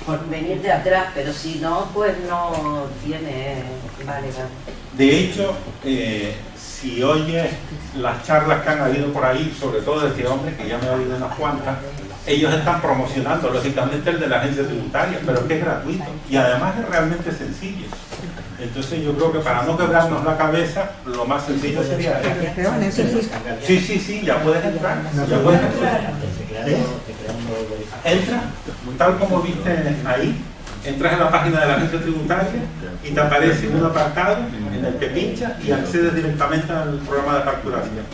Por venir de atrás, pero si no, pues no tiene... Vale. De hecho, si oyes las charlas que han habido por ahí, sobre todo de este hombre, que ya me he oído unas cuantas, ellos están promocionando, lógicamente, el de la agencia tributaria, pero es que es gratuito y además es realmente sencillo. Entonces yo creo que para no quebrarnos la cabeza, lo más sencillo sería sí, ya puedes entrar. Ya puedes entrar. Entra, tal como viste ahí, entras en la página de la agencia tributaria y te aparece un apartado en el que pinchas y accedes directamente al programa de facturación.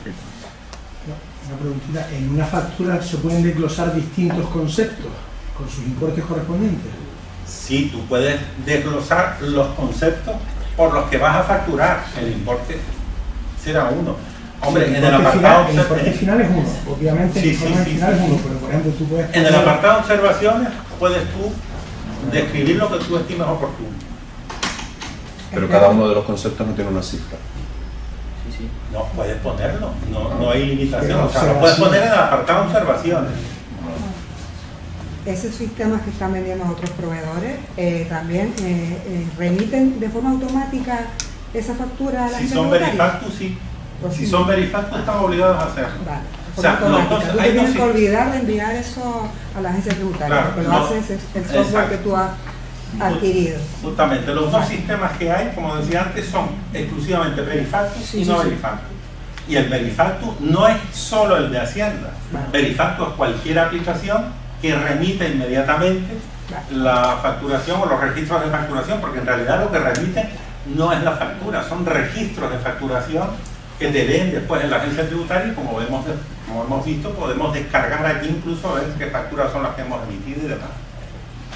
Una preguntita, en una factura se pueden desglosar distintos conceptos con sus importes correspondientes. Sí, tú puedes desglosar los conceptos por los que vas a facturar. El importe será uno. Hombre, en el apartado... El importe final es uno, obviamente el informe final es uno, pero por ejemplo tú puedes... En el apartado de observaciones puedes tú describir lo que tú estimes oportuno. Pero cada uno de los conceptos no tiene una cifra. No, puedes ponerlo, no hay limitación, o sea, lo puedes poner en el apartado de observaciones. Esos sistemas que están vendiendo a otros proveedores también remiten de forma automática esa factura a la Si son verifactus, sí. Pues si sí. son verifactus, están obligados a hacerlo. Vale. O sea, Tú te tienes que olvidar de enviar eso a la agencia tributaria, claro, porque lo haces el software exacto. que tú has adquirido. Justamente, los dos sistemas que hay, como decía antes, son exclusivamente verifactus y no verifactus. Y el verifactus no es solo el de Hacienda. Verifactus es cualquier aplicación que remite inmediatamente la facturación o los registros de facturación, porque en realidad lo que remite no es la factura, son registros de facturación que te leen después en la agencia tributaria y como hemos visto, podemos descargar aquí incluso a ver qué facturas son las que hemos emitido y demás.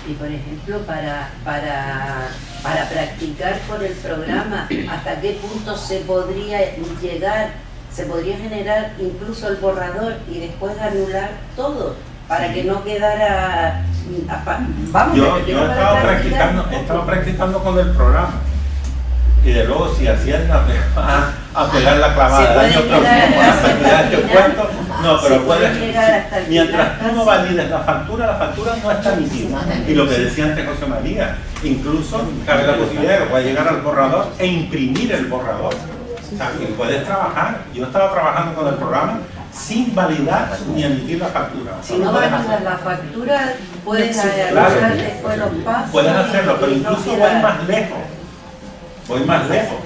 Y por ejemplo, para practicar con el programa, ¿hasta qué punto se podría llegar, se podría generar incluso el borrador y después anular todo? Para que no quedara... Vamos, yo he estado practicando con el programa. Y de luego, si Hacienda me va a pegar la clavada del año próximo con las actividades que he puesto, no, pero puedes, mientras tú no valides la factura no está emitida. Y lo que decía antes José María, incluso cabe la posibilidad de que pueda llegar al borrador e imprimir el borrador. O sea, que puedes trabajar. Yo estaba trabajando con el programa sin validar ni emitir la factura. Si no validas la factura, puedes anular después los pasos. Puedes hacerlo, pero incluso voy más lejos.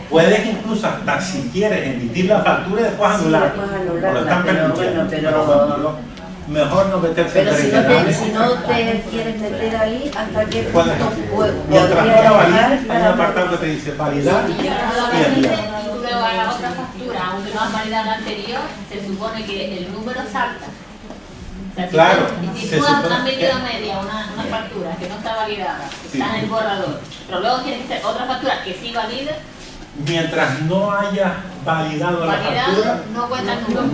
Puedes incluso hasta si quieres emitir la factura y después anularla. Lo están permitiendo. Pero mejor no meterse en Pero si no te quieres meter ahí, ¿hasta qué punto mientras no la valides, hay un apartado que te dice validar y enviar. Luego a la otra factura, aunque no has validado la anterior, se supone que el número salta. O sea, Claro. Si tú has metido a media una factura que no está validada, está en el borrador, pero luego tienes que hacer otra factura que sí valide. Mientras no hayas validado la factura, no cuenta el número.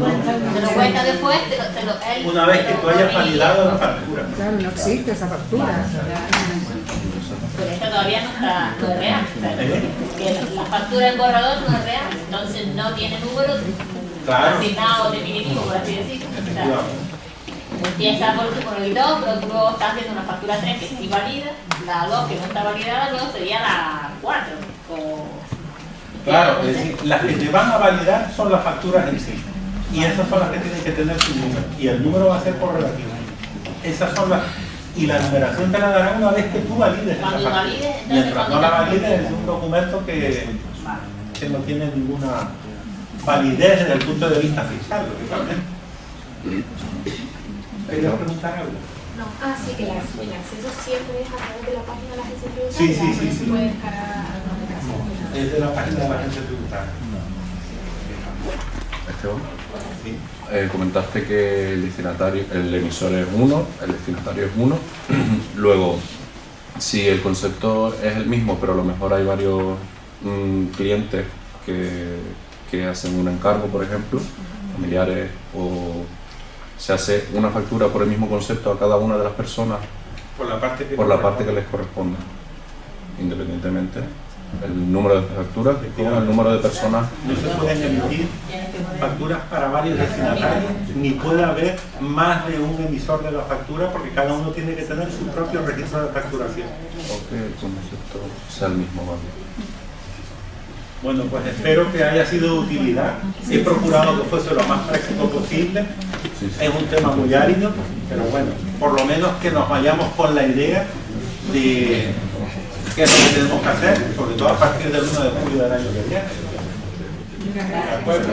Te lo cuenta después, una vez que tú hayas validado la factura. Claro, no existe esa factura. Pero esta todavía no es real. Que la factura del borrador no es real, entonces no tiene número asignado definitivo, por así decirlo. Empieza por el 2, pero tú luego estás haciendo una factura 3 que sí valida, la 2 que no está validada, luego sería la 4. Claro, es decir, las que te van a validar son las facturas en sí. Y esas son las que tienen que tener su número. Y el número va a ser correlativo. Esas son las... Y la numeración te la dará una vez que tú valides esa factura. Mientras no la valides, es un documento que no tiene ninguna validez desde el punto de vista fiscal, lógicamente. ¿Querías preguntar algo? No, sí, que el acceso siempre es a través de la página de la agencia tributaria. Sí. Se puede descargar a la aplicación. Es de la página de la agencia tributaria. Esteban, comentaste que el emisor es uno, el destinatario es uno. Luego, si el concepto es el mismo, pero a lo mejor hay varios clientes que hacen un encargo, por ejemplo, familiares, o se hace una factura por el mismo concepto a cada una de las personas por la parte que les corresponde, independientemente el número de facturas con el número de personas. No se pueden emitir facturas para varios destinatarios, ni puede haber más de un emisor de la factura, porque cada uno tiene que tener su propio registro de facturación. Porque el concepto sea el mismo, ¿vale? Bueno, pues espero que haya sido de utilidad. He procurado que fuese lo más práctico posible. Es un tema muy árido, pero bueno, por lo menos que nos vayamos con la idea de qué es lo que tenemos que hacer, sobre todo a partir del 1 de julio del año que viene. ¿De acuerdo?